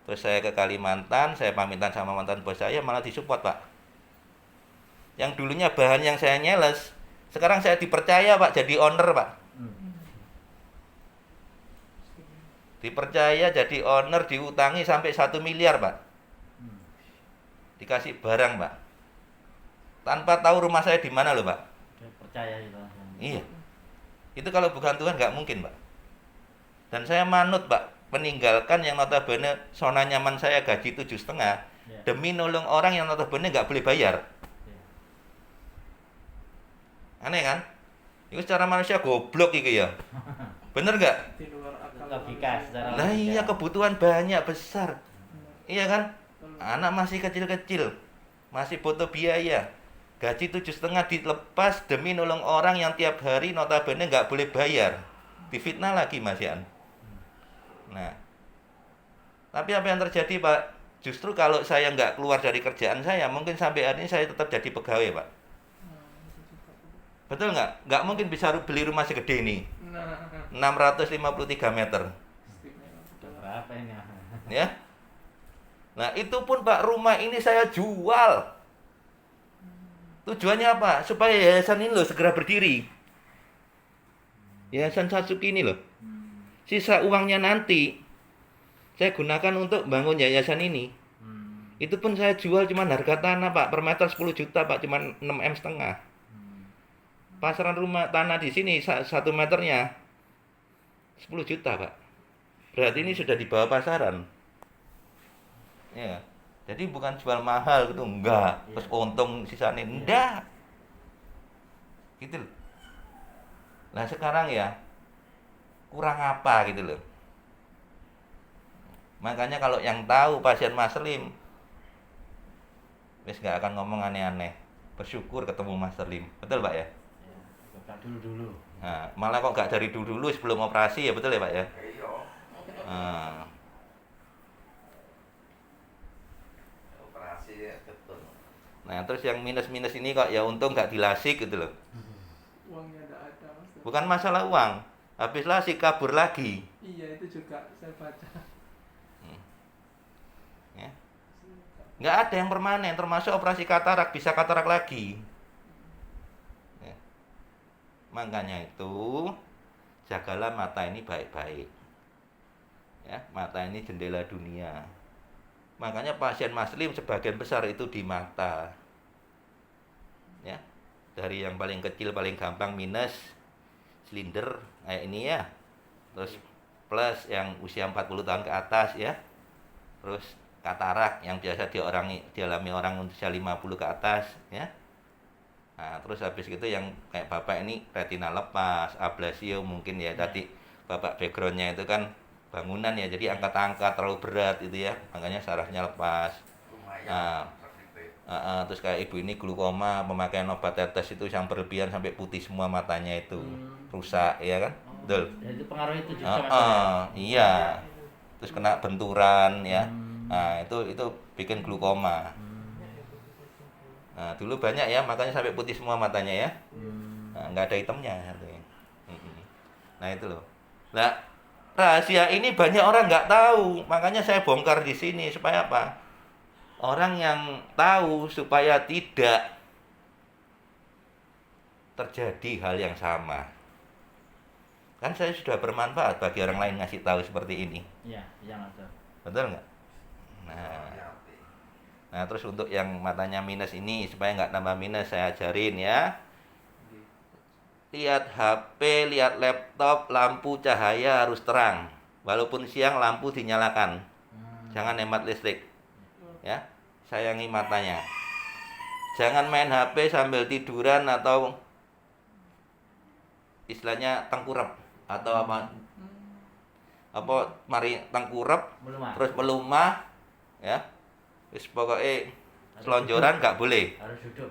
Terus saya ke Kalimantan, saya pamitan sama mantan bos saya, malah disupport Pak. Yang dulunya bahan yang saya nyeles, sekarang saya dipercaya Pak jadi owner Pak. Dipercaya jadi owner, diutangi sampai 1 miliar Pak. Dikasih barang Pak. Tanpa tahu rumah saya di mana loh Pak. Dia percaya itu langsung. Iya. Itu kalau bukan Tuhan nggak mungkin Pak. Dan saya manut Pak meninggalkan yang notabene zona nyaman saya gaji 7,5 Ya. demi nolong orang yang notabene nggak boleh bayar. Ya. Aneh kan? Itu secara manusia goblok itu ya. Bener nggak? Di luar akal Logika, manusia. secara Nah logika. iya, kebutuhan banyak besar. Benar. Iya kan? Betul. Anak masih kecil-kecil, masih butuh biaya. Gaji 7,5 dilepas demi nolong orang yang tiap hari notabene nggak boleh bayar. Difitnah lagi Mas Yan. Nah, tapi apa yang terjadi Pak? Justru kalau saya nggak keluar dari kerjaan saya, mungkin sampai hari ini saya tetap jadi pegawai Pak. Nah, itu juga. Betul nggak? Nggak mungkin bisa beli rumah segede ini, Nah, 653 meter. istimewa. Betul. Berapa ini? Ya. Nah, itu pun Pak, rumah ini saya jual. Tujuannya apa? Supaya yayasan ini loh segera berdiri. Yayasan Satsuki ini loh. Sisa uangnya nanti saya gunakan untuk bangun yayasan ini. Itu pun saya jual cuma harga tanah Pak, per meter 10 juta Pak, cuma 6,5 M. Pasaran rumah tanah di sini 1 meternya 10 juta Pak. Berarti ini sudah di bawah pasaran. Ya. Jadi bukan jual mahal gitu, enggak. Terus untung sisanya enggak. Gitu loh. Nah, sekarang ya kurang apa gitu loh. Makanya kalau yang tahu pasien Mas Lim wis nggak akan ngomong aneh-aneh. Bersyukur ketemu Mas Lim. Betul Pak ya? Ya, buka dulu. Nah, malah kok nggak dari dulu sebelum operasi ya, betul ya Pak ya? Iya. Nah, Operasi ya betul. nah terus yang minus-minus ini kok ya untung nggak dilasik gitu loh. Uangnya tidak ada Mas. Bukan masalah uang, habis lasik kabur lagi. Iya, itu juga saya baca. Ya. Nggak ada yang permanen, termasuk operasi katarak, bisa katarak lagi. Ya. Makanya itu jagalah mata ini baik-baik. Ya, mata ini jendela dunia. Makanya pasien Mas Lim sebagian besar itu di mata. Ya. Dari yang paling kecil paling gampang minus silinder kayak ini ya. Terus plus yang usia 40 tahun ke atas ya. Terus katarak yang biasa dialami orang usia 50 ke atas ya. Nah, terus habis itu yang kayak Bapak ini retina lepas, ablasio mungkin ya. Tadi Bapak backgroundnya itu kan bangunan ya, jadi angkat-angkat terlalu berat itu ya, makanya sarafnya lepas. Lumayan. Nah, terus kayak ibu ini glukoma, pemakaian obat tetes itu yang berlebihan sampai putih semua matanya itu, rusak ya kan? Betul. Ya, itu pengaruh itu juga Mas. Iya. Terus kena benturan ya. Nah, itu bikin glukoma. Nah, dulu banyak ya, makanya sampai putih semua matanya ya. Nah, nggak ada hitamnya. Nah, itu loh. Nah, rahasia ini banyak orang nggak tahu, makanya saya bongkar di sini supaya apa? Orang yang tahu supaya tidak terjadi hal yang sama. Kan saya sudah bermanfaat bagi orang lain ngasih tahu seperti ini. Iya, jangan tuh. Betul nggak? Nah, terus untuk yang matanya minus ini supaya nggak tambah minus saya ajarin ya. Lihat HP, lihat laptop, lampu cahaya harus terang. Walaupun siang lampu dinyalakan. Jangan hemat listrik. Ya, sayangi matanya. Jangan main HP sambil tiduran atau istilahnya tengkurap atau apa mari tengkurap Melumah. terus melumah ya. Wis pokoknya selonjoran nggak boleh.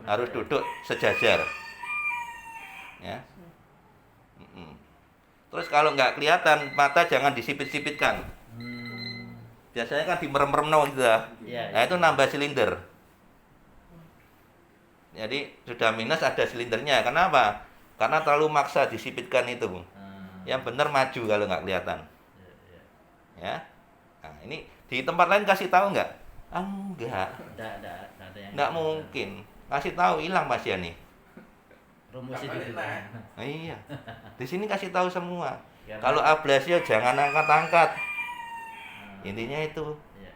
Harus duduk sejajar. Ya. Terus kalau nggak kelihatan mata jangan disipit-sipitkan. Biasanya kan dimerem-merem gitu ya. Nah, itu nambah silinder. Jadi sudah minus ada silindernya. Kenapa? Karena terlalu maksa disipitkan itu. Yang benar maju kalau nggak kelihatan. Ya. Nah, ini di tempat lain kasih tahu nggak? Enggak. Ada yang Nggak mungkin. Kasih tahu hilang pasien nih. rumusnya Nggak gitu. boleh, Nah, iya. Di sini kasih tahu semua. Karena- Kalau ablasio jangan angkat-angkat. Intinya itu. Iya.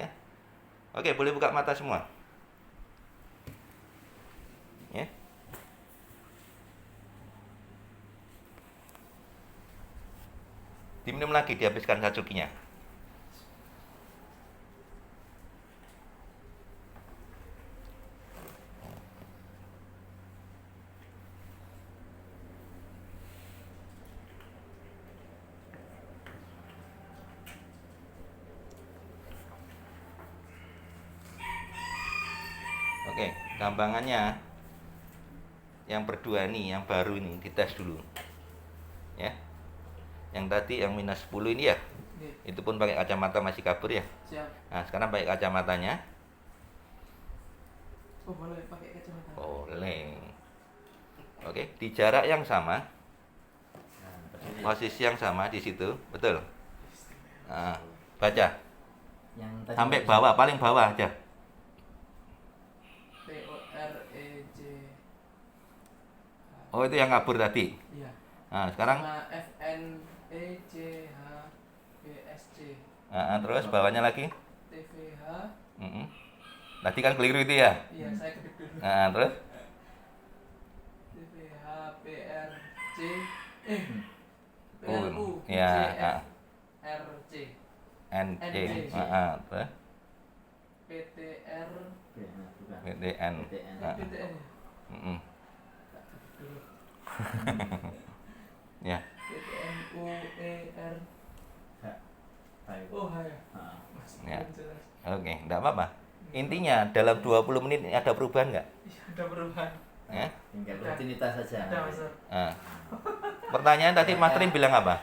Ya. Oke, boleh buka mata semua. Ya. Diminum lagi, dihabiskan satsukinya. Oke, gampangannya yang berdua nih, yang baru ini dites dulu. Ya. Yang tadi yang minus 10 ini ya. Oke, Itu pun pakai kacamata masih kabur ya. siap. Nah, sekarang pakai kacamatanya. Oh, boleh pakai kacamata. Boleh. Oke, di jarak yang sama, Nah, berdiri. posisi yang sama di situ, betul. Nah, baca Yang tadi sampai bawah, paling bawah aja. TOREJ. Oh, itu yang kabur tadi. Iya. Nah, sekarang Sama FNEJHBSC. terus bawahnya lagi. TVH. Mm-mm. Tadi kan keliru itu ya. Iya, saya ketik dulu. Nah, terus TVH PRC. Oh, PRU. ya, RC. NC. NC. Terus PTR. Nah, bukan. PTN. PTN. PTN. Mm-mm. Tak ketik dulu. Ya. PTNUER. Baik. Oh, ya. Nah, Masih Ya. belum jelas. Oke, enggak apa-apa. Intinya dalam 20 menit ini ada perubahan enggak? Iya, ada perubahan. Ya. tinggal rutinitas saja. Ada, Mas. Nah. Pertanyaan tadi Mas Trim bilang apa?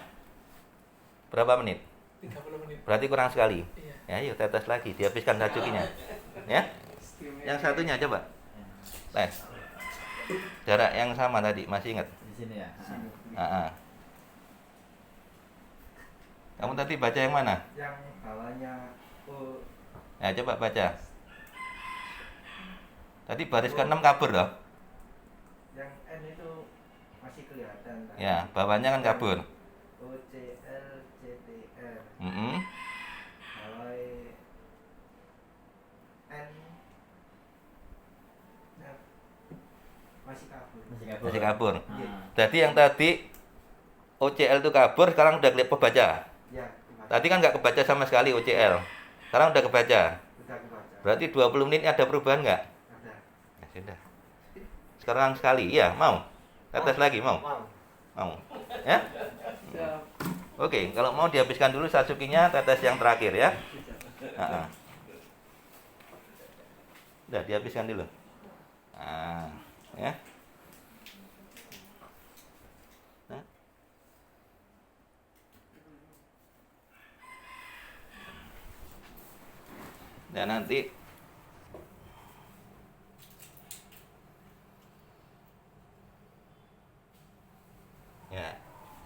Berapa menit? 30 menit. Berarti kurang sekali. Iya. Ya, yuk tetes lagi, dihabiskan sajukinya. Ya. Istimewa. Yang satunya coba. Tes. Jarak yang sama tadi, masih ingat? Di sini ya. Kamu tadi baca yang mana? Yang bawahnya O. Ya, coba baca. Tadi baris ke-6 kabur loh. Yang N itu masih kelihatan. Ya, bawahnya kan kabur. OCLCTR. Mm-mm. Bawah N. Nah, masih kabur. Masih kabur. Nah, Jadi yang tadi OCL itu kabur, sekarang udah kelihatan kebaca. Ya, kebaca. Tadi kan nggak kebaca sama sekali OCL. Sekarang udah kebaca. Udah kebaca. Berarti 20 menit ini ada perubahan nggak? Ada. Ya sudah. Sekarang sekali, iya mau. Tetes lagi mau? Mau. Mau. Ya? Siap. Oke, kalau mau dihabiskan dulu Satsukinya, tetes yang terakhir ya. Udah dihabiskan dulu. Nah, ya. Nah. Dan nanti ya,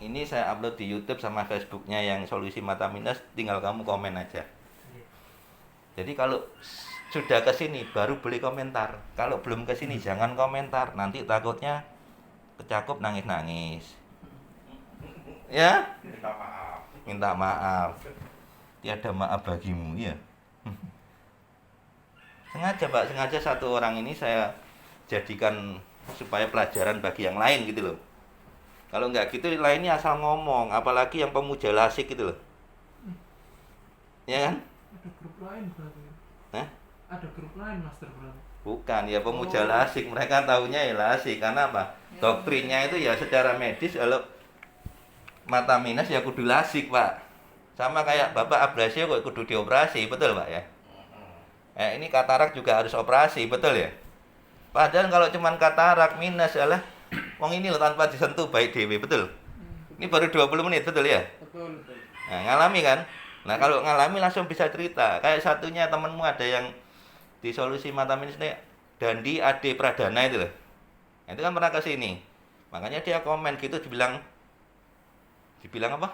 ini saya upload di YouTube sama Facebooknya yang solusi mata minus, tinggal kamu komen aja. Jadi kalau sudah ke sini baru boleh komentar. Kalau belum ke sini jangan komentar, nanti takutnya kecakup nangis-nangis. Ya? Minta maaf. Minta maaf. Tiada maaf bagimu, ya. Sengaja, Pak, sengaja satu orang ini saya jadikan supaya pelajaran bagi yang lain gitu loh. Kalau nggak gitu lainnya asal ngomong, apalagi yang pemuja lasik gitu loh. Ya kan? Ada grup lain berarti. Hah? Ada grup lain master berarti. Bukan, ya pemuja lasik, mereka tahunya ya lasik. Karena apa? Doktrinnya itu ya secara medis kalau mata minus ya kudu lasik, Pak. Sama kayak Bapak ablasi kok kudu dioperasi, betul Pak ya? Ini katarak juga harus operasi, betul ya? Padahal kalau cuman katarak minus adalah wong ini loh tanpa disentuh baik dewe, betul? Ini baru 20 menit, betul ya? Betul. Nah, ngalami kan? Nah, kalau ngalami langsung bisa cerita. Kayak satunya temenmu ada yang di solusi mata minus nih, Dandi Ade Pradana itu loh. Nah, itu kan pernah ke sini. Makanya dia komen gitu dibilang apa?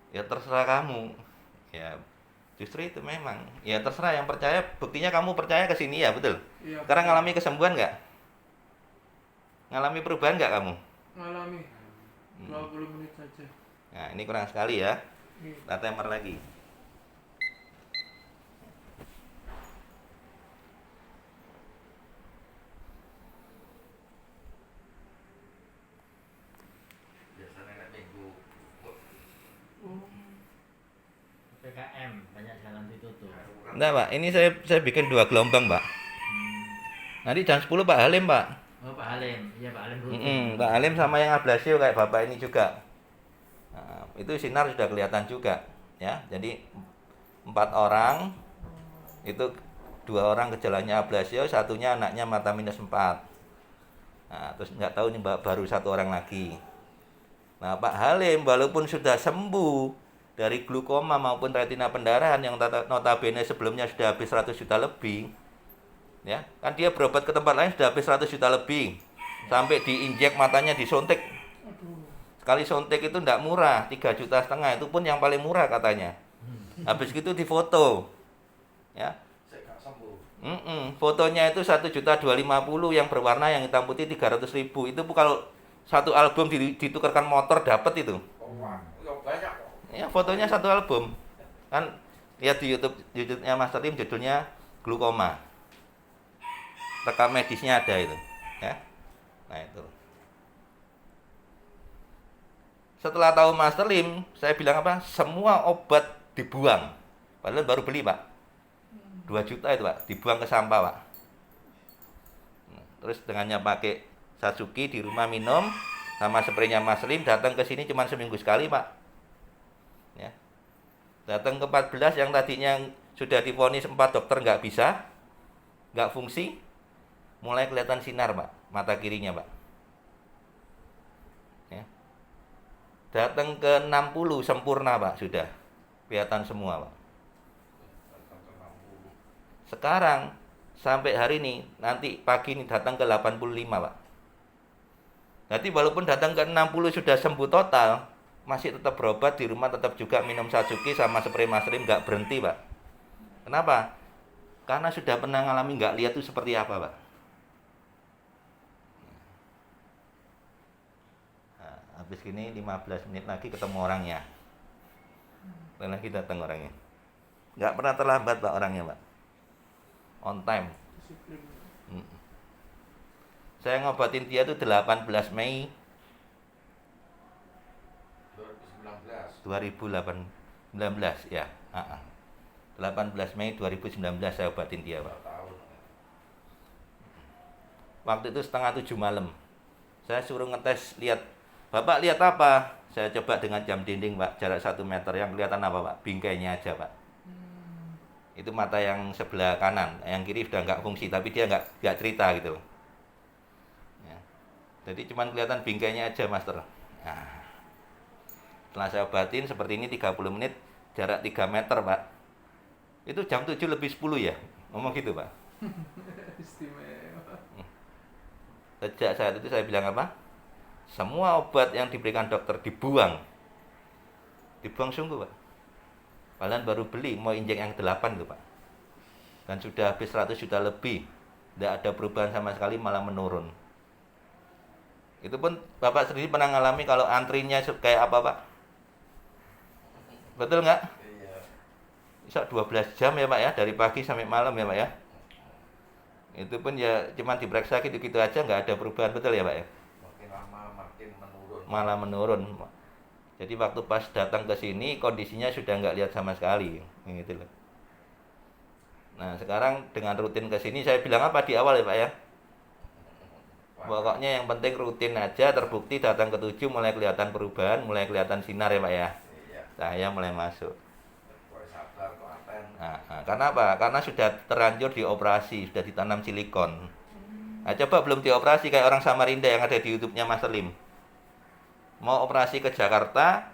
Ya terserah kamu. Ya justru itu memang. Ya terserah yang percaya, buktinya kamu percaya ke sini ya, betul? Iya. Sekarang ngalami kesembuhan nggak? Ngalami perubahan nggak kamu? Ngalami 20 menit saja. Nah, ini kurang sekali ya. Iya. Kita timer lagi. Biasanya nek minggu. PKM banyak jalan ditutup. Enggak, Pak. Ini saya bikin 2 gelombang, Pak. Nanti jam 10 Pak Halim, Pak. Oh, Pak Halim. Iya, Pak Halim dulu. Pak Halim sama yang ablasio kayak Bapak ini juga. Nah, itu sinar sudah kelihatan juga, ya. Jadi 4 orang itu 2 orang gejalanya ablasio, satunya anaknya mata minus 4. Nah, terus nggak tahu nih baru 1 orang lagi. Nah, Pak Halim walaupun sudah sembuh dari glukoma maupun retina pendarahan yang notabene sebelumnya sudah habis 100 juta lebih, ya kan dia berobat ke tempat lain sudah habis 100 juta lebih, sampai diinjek matanya, disuntik. Sekali suntik itu tidak murah, 3,5 juta, itu pun yang paling murah katanya. Habis gitu difoto, ya. Saya nggak sembuh. Fotonya itu 1.250.000 yang berwarna, yang hitam putih 300.000. Itu kalau satu album ditukarkan motor dapat itu. Oh, wah, ya banyak kok. Ya, fotonya 1 album. Kan lihat di YouTube-nya Mas Tim, judulnya glukoma. Rekam medisnya ada itu, ya. Nah, itu. Setelah tahu Mas Lim, saya bilang apa? Semua obat dibuang. Padahal baru beli, Pak. 2 juta itu, Pak, dibuang ke sampah, Pak. Terus dengannya pakai Satsuki di rumah minum sama spraynya Mas Lim, datang ke sini cuma seminggu sekali, Pak. Ya. Datang ke 14 yang tadinya sudah divonis 4 dokter nggak bisa, nggak fungsi, mulai kelihatan sinar, Pak, mata kirinya, Pak. Ya. Datang ke 60 sempurna, Pak, sudah kelihatan semua, Pak. Sekarang sampai hari ini, nanti pagi ini datang ke 85, Pak. Nanti walaupun datang ke 60 sudah sembuh total, masih tetap berobat di rumah, tetap juga minum Satsuki sama spray Mas Lim, nggak berhenti, Pak. Kenapa? Karena sudah pernah ngalami, nggak lihat itu seperti apa, Pak. Nah, habis gini 15 menit lagi ketemu orangnya. Dan lagi datang orangnya. Nggak pernah terlambat, Pak, orangnya, Pak. On time. Saya ngobatin dia itu 18 Mei 2019 ya. 18 Mei 2019 saya obatin dia, Pak. Waktu itu setengah 7 malam. Saya suruh ngetes, lihat, Bapak lihat apa? Saya coba dengan jam dinding, Pak, jarak 1 meter. Yang kelihatan apa, Pak? Bingkainya aja, Pak. Itu mata yang sebelah kanan, yang kiri sudah nggak fungsi, tapi dia nggak cerita gitu. Ya. Jadi cuman kelihatan bingkainya aja, Master. Nah, setelah saya obatin seperti ini 30 menit, jarak 3 meter, Pak. Itu jam 7 lebih 10 ya, ngomong gitu, Pak. Istimewa. Sejak saat itu saya bilang apa? Semua obat yang diberikan dokter dibuang. Dibuang sungguh, Pak. Padahal baru beli, mau injek yang 8 itu, Pak. Dan sudah habis 100 juta lebih. Tidak ada perubahan sama sekali, malah menurun. Itu pun Bapak sendiri pernah ngalami kalau antrinya kayak apa, Pak? Betul nggak? Iya. Bisa 12 jam ya, Pak, ya, dari pagi sampai malam ya, Pak, ya. Itu pun ya cuma diperiksa gitu-gitu aja, nggak ada perubahan, betul ya, Pak, ya? Makin lama makin menurun. Malah menurun. Jadi waktu pas datang ke sini kondisinya sudah nggak lihat sama sekali, gitu loh. Nah sekarang dengan rutin ke sini, saya bilang apa di awal ya, Pak, ya? Pokoknya yang penting rutin aja, terbukti datang ke 7 mulai kelihatan perubahan, mulai kelihatan sinar ya, Pak, ya. Iya. Saya mulai masuk. Boleh sabar, telaten. Karena apa? Karena sudah terlanjur dioperasi, sudah ditanam silikon. Nah, coba belum dioperasi kayak orang Samarinda yang ada di YouTube-nya Mas Lim. Mau operasi ke Jakarta,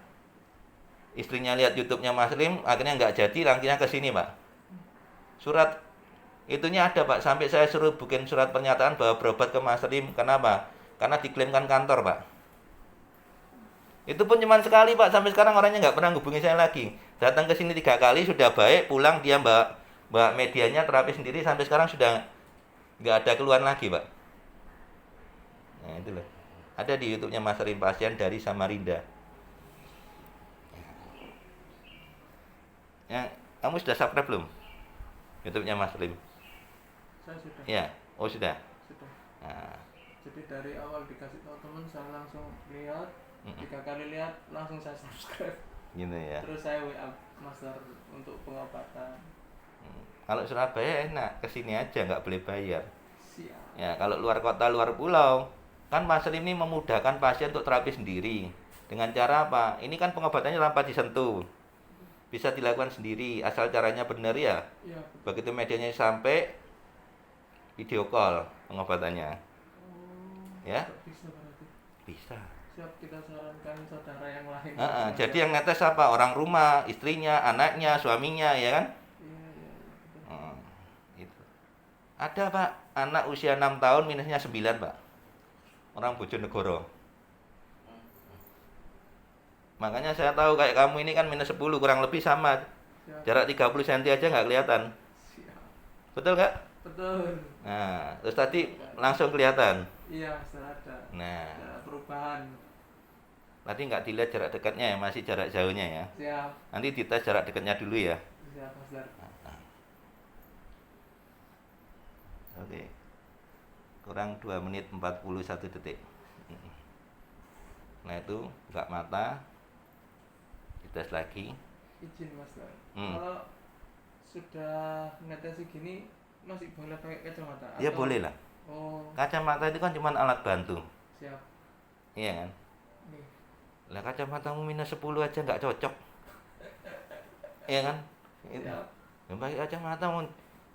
istrinya lihat YouTube-nya Mas Lim, akhirnya nggak jadi, akhirnya ke sini, Pak. Surat itunya ada, Pak, sampai saya suruh bikin surat pernyataan bahwa berobat ke Mas Lim. Kenapa? Karena diklaimkan kantor, Pak. Itu pun cuma sekali, Pak, sampai sekarang orangnya nggak pernah hubungi saya lagi. Datang ke sini 3 kali, sudah baik, pulang dia mbak medianya terapi sendiri, sampai sekarang sudah nggak ada keluhan lagi, Pak. Nah, itulah. Ada di YouTube-nya Mas Lim, pasien dari Samarinda. Ya, kamu sudah subscribe belum? YouTube-nya Mas Lim. Saya sudah. Ya, oh sudah. Sudah. Nah, Jadi dari awal dikasih tahu teman, saya langsung lihat, 3 kali lihat, langsung saya subscribe. gitu ya. Terus saya WA Master untuk pengobatan. Kalau Surabaya enak, kesini aja nggak boleh bayar. Siap. Ya, kalau luar kota, luar pulau, kan Mas Lim ini memudahkan pasien untuk terapi sendiri. Dengan cara apa? Ini kan pengobatannya tanpa disentuh. bisa dilakukan sendiri asal caranya benar ya. Iya. Begitu medianya sampai, video call pengobatannya. Ya. Bisa berarti. Bisa. Siap, kita sarankan saudara yang lain. Jadi yang netes apa? Orang rumah, istrinya, anaknya, suaminya, ya kan? Iya, iya, betul. Itu. Ada Pak, anak usia 6 tahun minusnya 9 Pak. Orang Bojonegoro. Makanya saya tahu kayak kamu ini kan minus 10 kurang lebih sama. Siap. Jarak 30 cm aja nggak kelihatan. Siap. Betul nggak? Betul. Nah, terus tadi langsung kelihatan. Iya, sudah ada. Nah, Ada perubahan. tadi nggak dilihat jarak dekatnya ya, masih jarak jauhnya ya. Siap. Nanti dites jarak dekatnya dulu ya. Siap, Master. Oke. Kurang 2 menit 41 detik. Nah itu buka mata, dites lagi. Izin, Master. Hmm. Kalau sudah ngetesi gini masih boleh pakai kacamata? Ya Atau- boleh lah. Oh, Kacamata itu kan cuma alat bantu. siap. Iya kan? Nih. Lah kacamatamu minus 10 aja nggak cocok. Iya kan? Itu. Siap. Yang pakai kacamata mau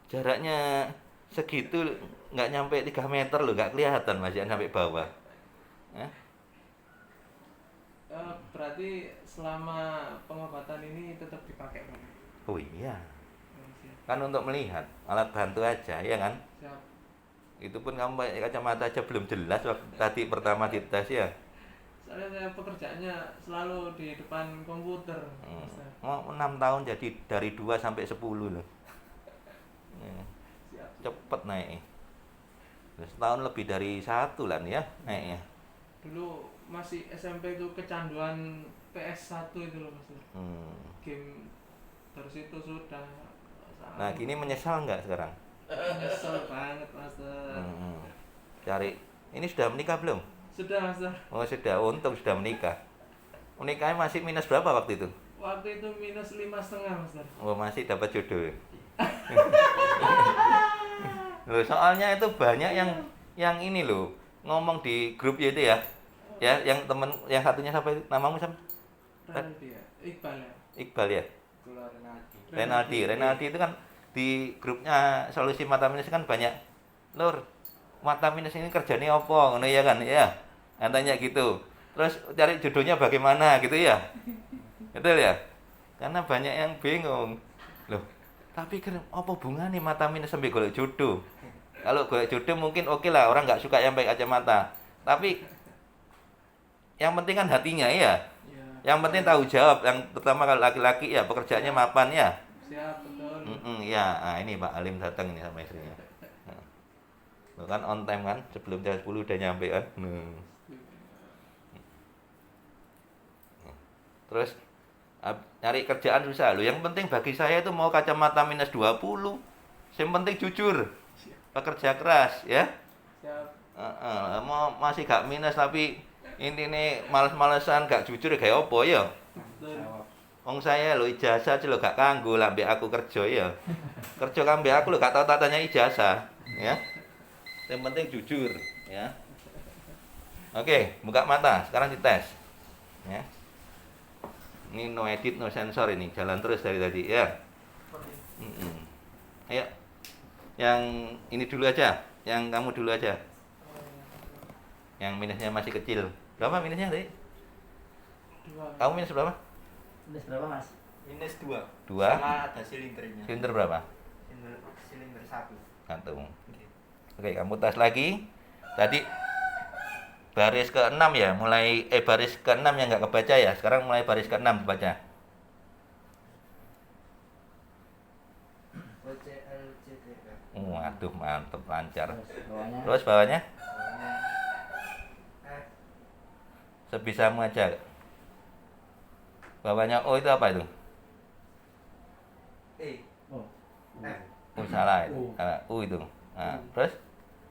jaraknya segitu nggak nyampe 3 meter loh, nggak kelihatan masih sampai bawah. Ya? Berarti selama pengobatan ini tetap dipakai, Pak? Oh iya, Oh, siap. kan untuk melihat alat bantu aja, ya kan? Siap. Itu pun kamu pakai kacamata aja belum jelas waktu tadi pertama dites ya. Soalnya saya pekerjaannya selalu di depan komputer, Master. Mau 6 tahun jadi dari 2 sampai 10 loh. Ya, Siap. cepet naik. Terus tahun lebih dari 1 lah nih ya naiknya. Dulu masih SMP itu kecanduan PS1 itu loh, Master. Game terus itu sudah Nah gini menyesal nggak sekarang? nyesel banget, Master. Cari, ini sudah menikah belum? Sudah, Master. Oh sudah, untung sudah menikah. Menikahnya masih minus berapa waktu itu? Waktu itu minus 5,5, Master. Oh masih dapat jodoh. Loh, soalnya itu banyak yang ini loh ngomong di grup ya itu ya. Ya, yang temen yang satunya siapa itu? Namamu siapa? Renaldi ya? Iqbal ya? Iqbal ya? Keluar Renaldi. Renaldi itu kan di grupnya solusi mata minus kan banyak. Lur, mata minus ini kerjanya apa? Ngono ya kan? Ya. Katanya gitu. Terus cari jodohnya bagaimana gitu ya? Betul ya? Karena banyak yang bingung. Loh, tapi kan apa hubungannya mata minus sampai golek jodoh? Kalau golek jodoh mungkin oke lah, orang nggak suka yang pakai kacamata. Tapi yang penting kan hatinya ya. Iya. Yang penting tahu jawab. Yang pertama kalau laki-laki ya pekerjaannya mapan ya. Siap, betul. Ya, nah, ini Pak Alim datang ini sama istrinya. Nah, lo kan on time kan, sebelum jam 10 udah nyampe kan. Terus nyari kerjaan susah lo. Yang penting bagi saya itu mau kacamata minus 20. Yang penting jujur, pekerja keras ya. Siap. Mau masih gak minus tapi intinya males-malesan gak jujur kayak apa ya. Betul. Jawab. Wong saya lo ijazah aja lo gak kanggo lah mbek aku kerja ya. Kerja kan mbek aku lo gak tau tatanya ijazah, ya. Yang penting jujur, ya. Oke, buka mata. Sekarang dites. Ya. Ini no edit, no sensor ini. Jalan terus dari tadi, ya. Ayo. Yang ini dulu aja. Yang kamu dulu aja. Yang minusnya masih kecil. Berapa minusnya tadi? 2. Kamu minus berapa? Minus berapa mas? Minus 2. 2. Sama ada silindernya. Silinder berapa? Silinder 1. 1. Oke, kamu tes lagi. Tadi baris ke-6 ya, mulai baris ke-6 yang nggak kebaca ya. Sekarang mulai baris ke-6 dibaca. OCLCTK. Waduh, mantep lancar. Bawahnya. Terus bawahnya F. sebisamu aja. Bawahnya O itu apa itu? E. Oh. F. Salah itu. Salah. U itu. Nah, terus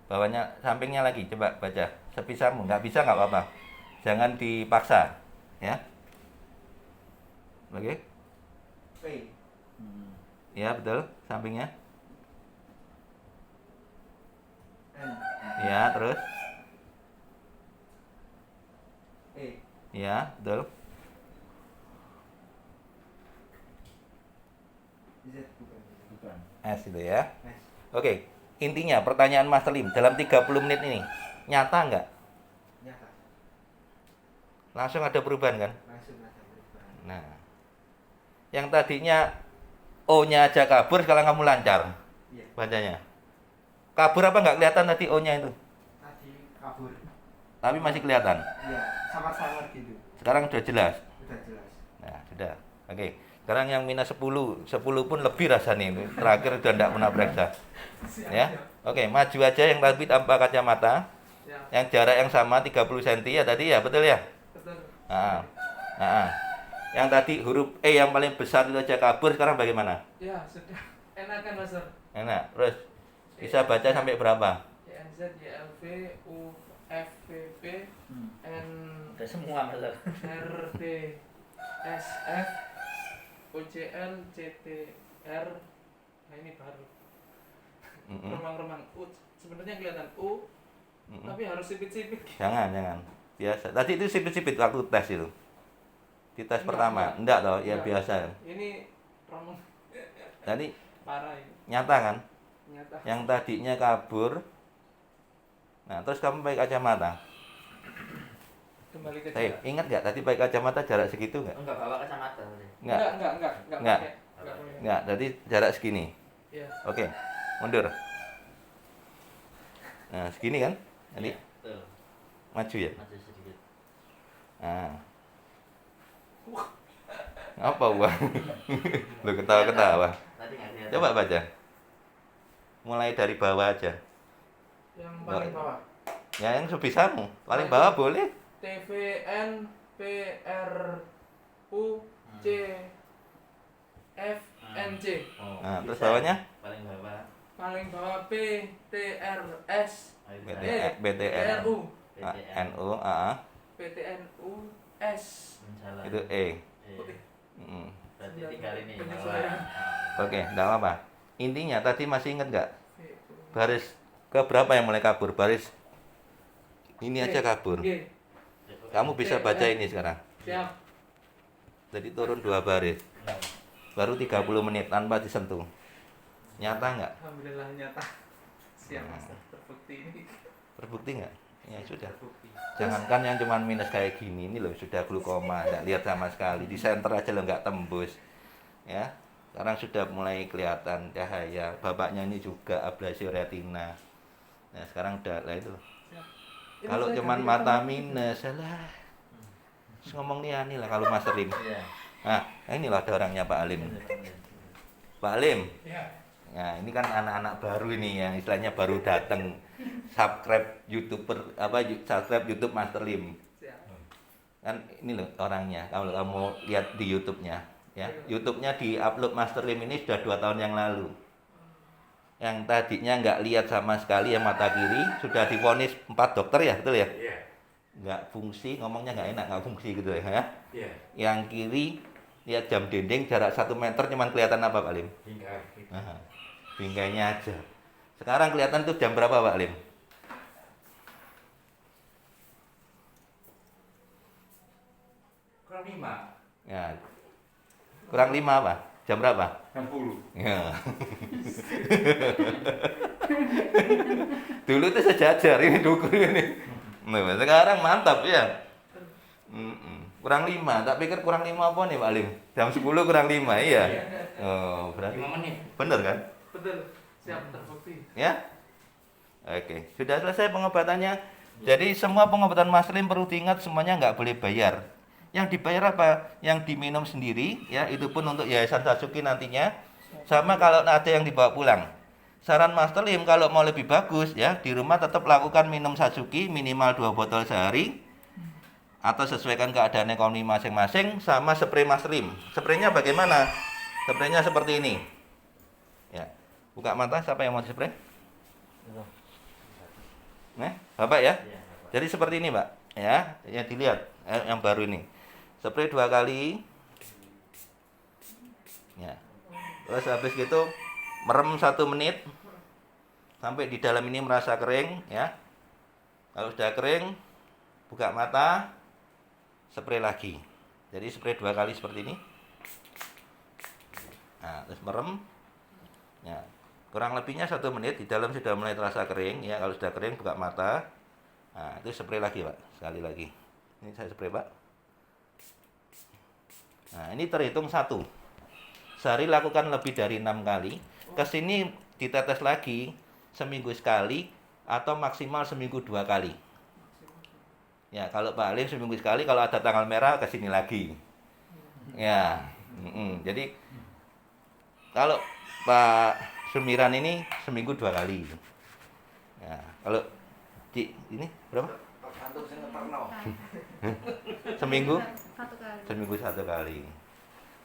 bawahnya sampingnya lagi coba baca. Sebisamu, nggak bisa nggak apa-apa. Jangan dipaksa, ya. Oke? P. Ya, betul. Sampingnya. N. Ya, terus. E. Ya, betul. S itu ya. Mas. Oke, intinya pertanyaan Mas Lim dalam 30 menit ini nyata nggak? Nyata. Langsung ada perubahan kan? Langsung ada perubahan. Nah, yang tadinya O-nya aja kabur, sekarang kamu lancar Iya. bacanya. Kabur apa nggak kelihatan tadi O-nya itu? Tadi kabur. Tapi masih kelihatan. Iya, samar-samar gitu. Sekarang sudah jelas. Udah jelas. Nah, sudah. Oke. Sekarang yang minus 10, 10 pun lebih rasanya itu. Terakhir sudah tidak pernah periksa. Ya. Oke, maju aja yang tadi tanpa kacamata. Siap. Yang jarak yang sama 30 cm ya tadi ya, betul ya? Betul. Nah, nah. Yang tadi huruf E yang paling besar itu aja kabur, sekarang bagaimana? Ya, sudah. Enakan, Master. Enak. Terus bisa baca sampai berapa? YNZ, YLV, UFVP, N Udah semua masalah. RT, SF, OCL, CTR. Nah ini baru. Mm-mm. Remang-remang U. Sebenarnya kelihatan U, Mm-mm. tapi harus sipit-sipit. Jangan. Biasa. Tadi itu sipit-sipit waktu tes itu. Di tes Enggak, pertama. Enggak toh, ya Enggak. biasa. Ini remang Tadi parah ini. nyata kan? Nyata. Yang tadinya kabur. Nah, terus kamu pakai kacamata. Kembali ke Hey, jarak. ingat nggak tadi pakai kacamata jarak segitu nggak? Enggak bawa kacamata. Nggak. Enggak Enggak. pakai. Enggak pakai. Nggak, tadi jarak segini. Iya. Oke, mundur. Nah, segini kan? Tadi Tuh, maju ya. maju sedikit. Nah. Apa gua? Lu ketawa-ketawa. Tadi nggak kelihatan. Coba baca. Mulai dari bawah aja. Yang paling bawah. Ya, yang sebisamu. Paling bawah boleh. TVN PRU C F NC. Oh, Nah, terus bisa. bawahnya? Paling bawah. Paling bawah PTRS Ayo, BT. bisa. BTN. PRU PTN. NU, PTNU S. Menjalan. itu E. Iya. Mm. Berarti 3 kali ini Penyesuaian. bawah. Oke, enggak apa-apa. Intinya tadi masih ingat nggak? VU. Baris ke berapa yang mulai kabur? Baris ini aja kabur. G. Kamu bisa baca ini sekarang. Siap. Jadi turun 2 baris. Baru 30 menit tanpa disentuh. Nyata nggak? Alhamdulillah nyata. Siap, Hmm. Master. Terbukti ini. Terbukti nggak? Ya sudah. Terbukti. Jangankan yang cuman minus kayak gini, ini loh sudah glukoma, nggak lihat sama sekali. Di center aja lo nggak tembus. Ya. Sekarang sudah mulai kelihatan cahaya. Bapaknya ini juga ablasi retina. Nah, sekarang udah lah itu. Siap. Ini Kalau saya cuman ganti mata rekaman. minus, salah. Terus ngomong nih lah kalau Mas Rim. Iya. Nah, inilah ada orangnya Pak Alim. Pak Alim. Ya. Nah, ini kan anak-anak baru ini yang istilahnya baru datang subscribe subscribe YouTube Master Lim. Siap. Kan ini loh orangnya. Kalau kamu lihat di YouTube-nya, ya. YouTube-nya di-upload Master Lim ini sudah 2 tahun yang lalu. Yang tadinya nggak lihat sama sekali yang mata kiri sudah divonis 4 dokter ya, betul ya? Iya. Nggak fungsi, ngomongnya nggak enak, nggak fungsi gitu ya. Iya. Yang kiri lihat jam dinding jarak 1 meter cuman kelihatan apa Pak Lim? Hingga Nah, bingkainya aja. Sekarang kelihatan tuh jam berapa Pak Lim? kurang 5. Ya. Kurang 5 apa? Jam berapa? 60. Ya. Dulu tuh sejajar ini dukur ini. Nah, sekarang mantap ya. Kurang 5, tak pikir kurang 5 apa nih Pak Lim? Jam 10 kurang 5, iya. Oh, berarti 5 menit. bener kan? Betul. Siap, terbukti. Ya? Oke, sudah selesai pengobatannya. Jadi semua pengobatan Mas Lim perlu diingat semuanya nggak boleh bayar. Yang dibayar apa? Yang diminum sendiri, ya itu pun untuk Yayasan Satsuki nantinya. Sama kalau ada yang dibawa pulang. Saran Master Lim kalau mau lebih bagus ya di rumah tetap lakukan minum Satsuki minimal 2 botol sehari atau sesuaikan keadaan ekonomi masing-masing sama spray Master Lim. Spraynya bagaimana? Spraynya seperti ini. Ya. Buka mata siapa yang mau spray? Nah, Bapak ya. Iya. Jadi seperti ini, Pak. Ya, yang dilihat yang baru ini. Spray 2 kali. Ya. Terus habis gitu merem 1 menit sampai di dalam ini merasa kering, ya. Kalau sudah kering, buka mata, spray lagi. Jadi spray 2 kali seperti ini. Nah, terus merem. Ya, kurang lebihnya 1 menit. Di dalam sudah mulai terasa kering. Ya, kalau sudah kering buka mata. Nah, itu spray lagi Pak, sekali lagi. Ini saya spray Pak. Nah, ini terhitung 1. Sehari lakukan lebih dari 6 kali. Kesini ditetes lagi seminggu sekali atau maksimal seminggu 2 kali. Ya, kalau Pak Alim seminggu sekali, kalau ada tanggal merah kesini lagi. Ya, jadi kalau Pak Sumiran ini seminggu 2 kali. Ya, kalau ini berapa? Tergantung sing ngeterno. Seminggu? 1 kali. Seminggu 1 kali.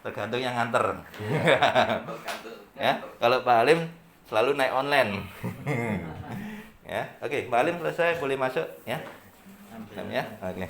Tergantung yang nganter. Tergantung. Ya, kalau Pak Alim selalu naik online. Ya, oke, Pak Alim selesai, boleh masuk ya. Ya, oke.